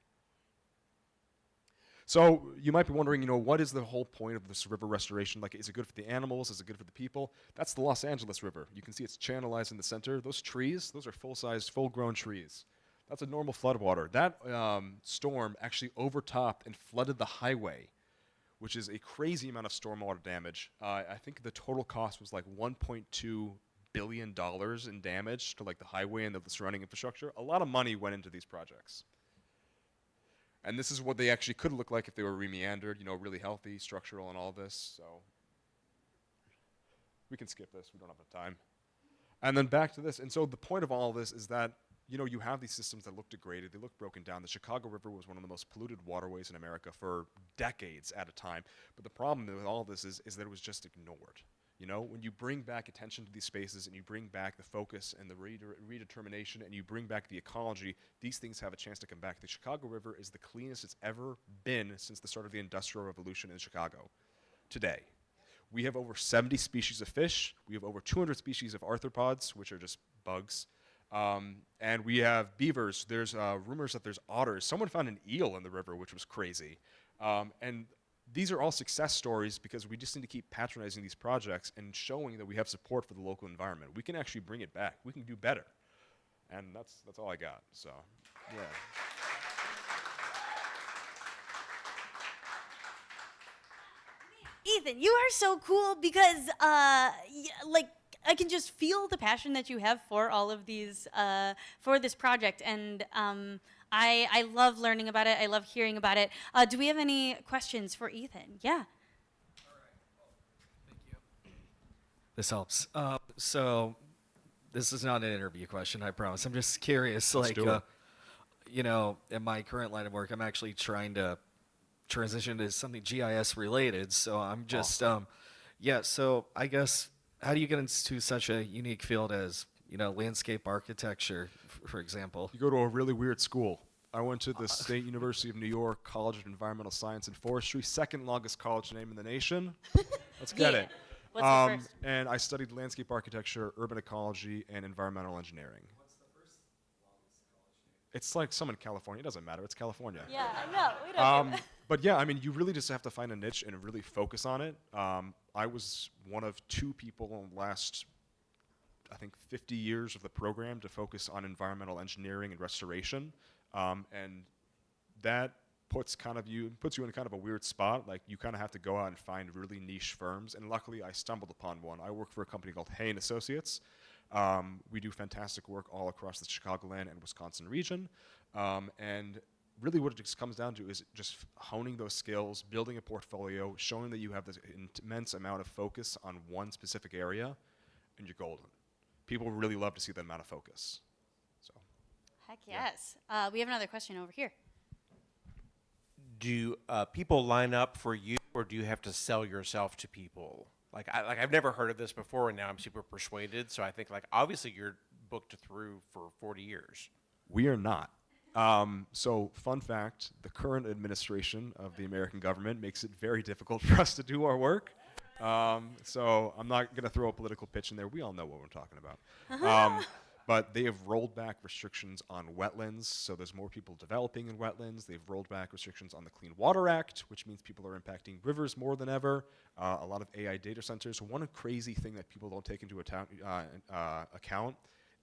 So you might be wondering, what is the whole point of this river restoration? Like, is it good for the animals? Is it good for the people? That's the Los Angeles River. You can see it's channelized in the center. Those trees, those are full-sized, full-grown trees. That's a normal floodwater. That storm actually overtopped and flooded the highway, which is a crazy amount of stormwater damage. I think the total cost was like $1.2 billion in damage to like the highway and the surrounding infrastructure. A lot of money went into these projects. And this is what they actually could look like if they were remeandered, really healthy, structural, and all this. So we can skip this. We don't have enough time. And then back to this. And so the point of all this is that, you have these systems that look degraded. They look broken down. The Chicago River was one of the most polluted waterways in America for decades at a time. But the problem with all this is that it was just ignored. When you bring back attention to these spaces and you bring back the focus and the redetermination and you bring back the ecology, these things have a chance to come back. The Chicago River is the cleanest it's ever been since the start of the Industrial Revolution in Chicago. Today, we have over 70 species of fish. We have over 200 species of arthropods, which are just bugs. And we have beavers. There's rumors that there's otters. Someone found an eel in the river, which was crazy. And these are all success stories because we just need to keep patronizing these projects and showing that we have support for the local environment. We can actually bring it back. We can do better. And that's all I got. So, yeah. Ethan, you are so cool because, I can just feel the passion that you have for all of these, for this project, and I love learning about it. I love hearing about it. Do we have any questions for Ethan? Yeah. This helps. So this is not an interview question, I promise. I'm just curious, Let's do it. In my current line of work, I'm actually trying to transition to something GIS related. So I'm just, so I guess, how do you get into such a unique field as, landscape architecture, for example? You go to a really weird school. I went to the State University of New York College of Environmental Science and Forestry, second longest college name in the nation. Let's get it. What's the first? And I studied landscape architecture, urban ecology, and environmental engineering. What's the first longest college It's like some in California. It doesn't matter. It's California. Yeah, I know. We don't. But yeah, I mean, you really just have to find a niche and really focus on it. I was one of 2 people in the last, I think, 50 years of the program to focus on environmental engineering and restoration, and that puts you in kind of a weird spot. Like, you kind of have to go out and find really niche firms. And luckily, I stumbled upon one. I work for a company called Hay and Associates. We do fantastic work all across the Chicagoland and Wisconsin region, and really what it just comes down to is just honing those skills, building a portfolio, showing that you have this immense amount of focus on one specific area, and you're golden. People really love to see that amount of focus. So, Heck yes. We have another question over here. Do people line up for you, or do you have to sell yourself to people? I've never heard of this before, and now I'm super persuaded. So I think, obviously you're booked through for 40 years. we are not. So, fun fact, the current administration of the American government makes it very difficult for us to do our work. So I'm not going to throw a political pitch in there. We all know what we're talking about. But they have rolled back restrictions on wetlands, so there's more people developing in wetlands. They've rolled back restrictions on the Clean Water Act, which means people are impacting rivers more than ever. A lot of AI data centers. One crazy thing that people don't take into account,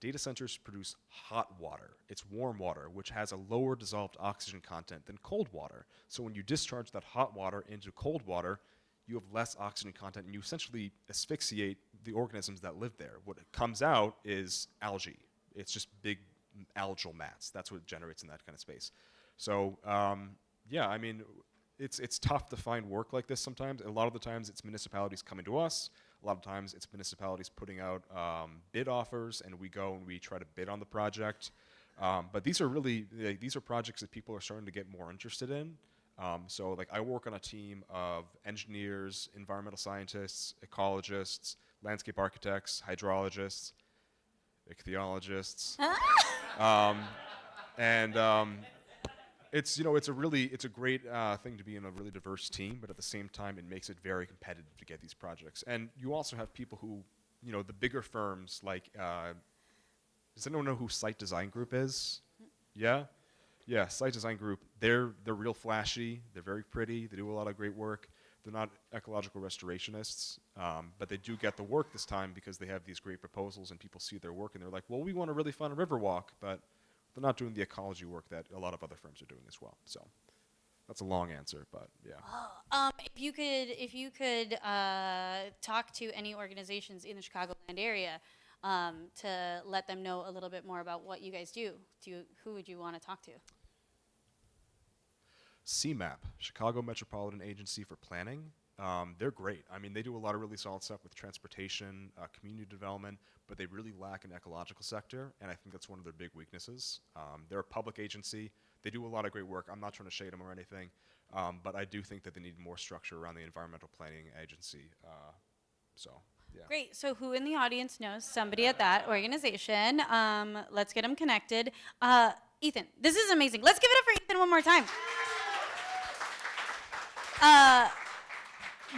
data centers produce hot water. It's warm water, which has a lower dissolved oxygen content than cold water. So when you discharge that hot water into cold water, you have less oxygen content, and you essentially asphyxiate the organisms that live there. What comes out is algae. It's just big algal mats. That's what it generates in that kind of space. So, yeah, I mean, it's tough to find work like this sometimes. A lot of the times it's municipalities coming to us. A lot of times it's municipalities putting out bid offers, and we go and we try to bid on the project. But these are really, these are projects that people are starting to get more interested in. So like I work on a team of engineers, environmental scientists, ecologists, landscape architects, hydrologists, ichthyologists. It's, you know, it's a great thing to be in a really diverse team, but at the same time it makes it very competitive to get these projects. And you also have people who, you know, the bigger firms like, does anyone know who Site Design Group is? Yeah? Yeah, Site Design Group, they're real flashy, they're very pretty, they do a lot of great work. They're not ecological restorationists, but they do get the work this time because they have these great proposals and people see their work and they're like, well, we want a really fun river walk, but they're not doing the ecology work that a lot of other firms are doing as well. So that's a long answer, but yeah. If you could talk to any organizations in the Chicagoland area to let them know a little bit more about what you guys do, who would you want to talk to? CMAP, Chicago Metropolitan Agency for Planning. They're great. I mean, they do a lot of really solid stuff with transportation, community development, but they really lack an ecological sector, and I think that's one of their big weaknesses. They're a public agency. They do a lot of great work. I'm not trying to shade them or anything, but I do think that they need more structure around the environmental planning agency. So, yeah. Great. So who in the audience knows somebody at that organization? Let's get them connected. Ethan, this is amazing. Let's give it up for Ethan one more time.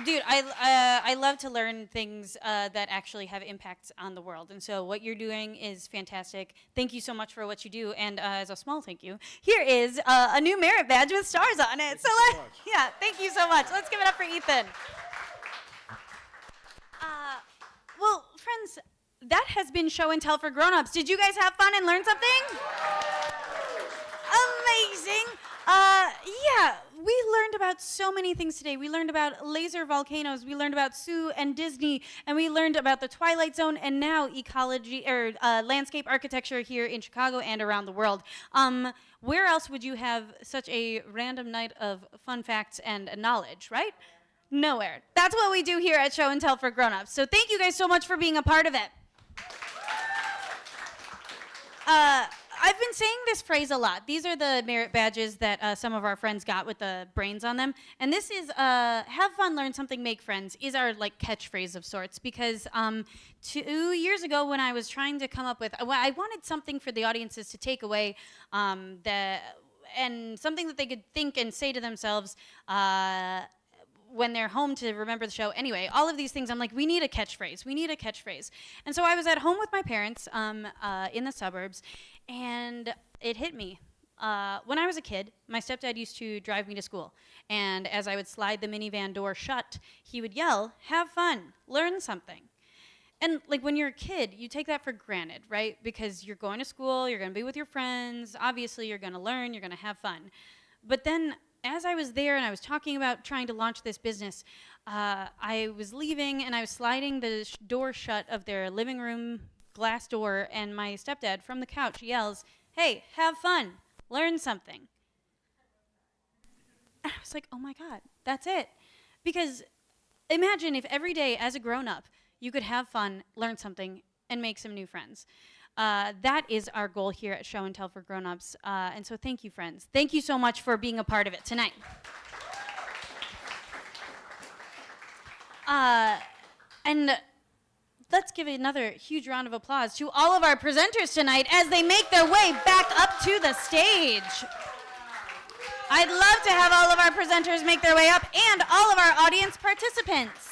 Dude, I love to learn things that actually have impacts on the world. And so what you're doing is fantastic. Thank you so much for what you do. And as a small thank you, here is a new merit badge with stars on it. Yeah, thank you so much. Let's give it up for Ethan. Well, friends, that has been Show and Tell for Grown-Ups. Did you guys have fun and learn something? Amazing. Yeah, we learned about so many things today. We learned about laser volcanoes, we learned about Sue and Disney, and we learned about the Twilight Zone, and now ecology or landscape architecture here in Chicago and around the world. Where else would you have such a random night of fun facts and knowledge, right? Nowhere. That's what we do here at Show and Tell for Grown-Ups. So thank you guys so much for being a part of it. I've been saying this phrase a lot. These are the merit badges that some of our friends got with the brains on them. And this is have fun, learn something, make friends is our like catchphrase of sorts. Because 2 years ago when I was trying to come up with, I wanted something for the audiences to take away and something that they could think and say to themselves, when they're home to remember the show. Anyway, all of these things, I'm like, we need a catchphrase. We need a catchphrase. And so I was at home with my parents in the suburbs, and it hit me. When I was a kid, my stepdad used to drive me to school. And as I would slide the minivan door shut, he would yell, "Have fun, learn something." And like when you're a kid, you take that for granted, right? Because you're going to school, you're going to be with your friends, obviously you're going to learn, you're going to have fun. But then as I was there and I was talking about trying to launch this business, I was leaving and I was sliding the door shut of their living room glass door, and my stepdad from the couch yells, "Hey, have fun, learn something." And I was like, oh my God, that's it. Because imagine if every day as a grown-up, you could have fun, learn something, and make some new friends. That is our goal here at Show and Tell for Grown-Ups. And so thank you, friends. Thank you so much for being a part of it tonight. And let's give another huge round of applause to all of our presenters tonight as they make their way back up to the stage. I'd love to have all of our presenters make their way up and all of our audience participants.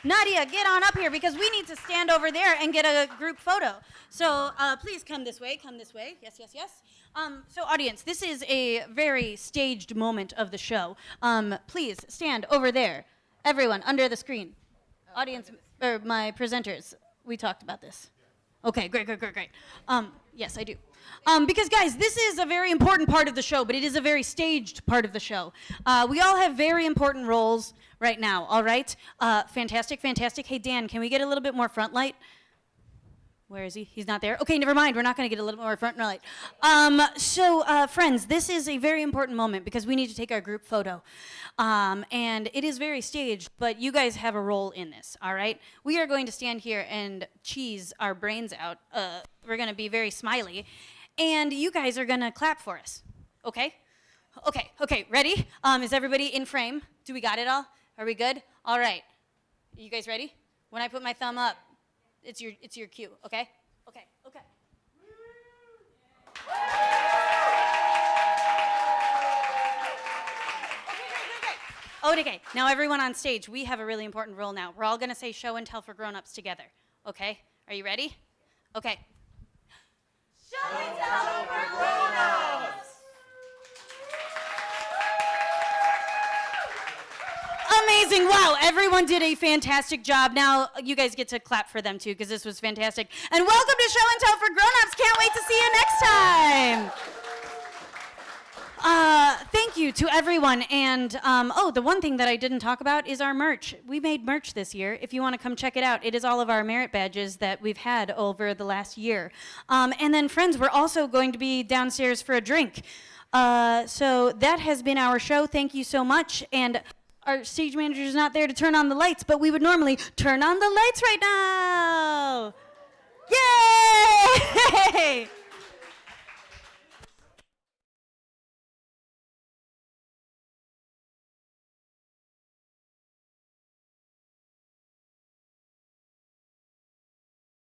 Nadia, get on up here because we need to stand over there and get a group photo. So please come this way, come this way. Yes, yes, yes. So audience, this is a very staged moment of the show. Please stand over there. Everyone, under the screen. Audience, or my presenters, we talked about this. Okay, great, great, great, great. Yes, I do. Because guys, this is a very important part of the show, but it is a very staged part of the show. We all have very important roles right now, all right? Fantastic, fantastic. Hey, Dan, can we get a little bit more front light? Where is he? He's not there? Okay, never mind. We're not going to get a little more front light. Friends, this is a very important moment because we need to take our group photo. And it is very staged, but you guys have a role in this, all right? We are going to stand here and cheese our brains out. We're going to be very smiley. And you guys are going to clap for us, okay? Okay, ready? Is everybody in frame? Do we got it all? Are we good? All right. You guys ready? When I put my thumb up, it's your cue, okay? Okay. Okay, now everyone on stage, we have a really important role now. We're all gonna say show and tell for grown-ups together, okay? Are you ready? Okay. Show and tell for grown-ups! Amazing, wow, everyone did a fantastic job. Now, you guys get to clap for them too, because this was fantastic. And welcome to Show and Tell for Grown-Ups. Can't wait to see you next time. Thank you to everyone. And, the one thing that I didn't talk about is our merch. We made merch this year. If you want to come check it out, it is all of our merit badges that we've had over the last year. And then, friends, we're also going to be downstairs for a drink. So that has been our show. Thank you so much. And our stage manager is not there to turn on the lights, but we would normally turn on the lights right now. Yay!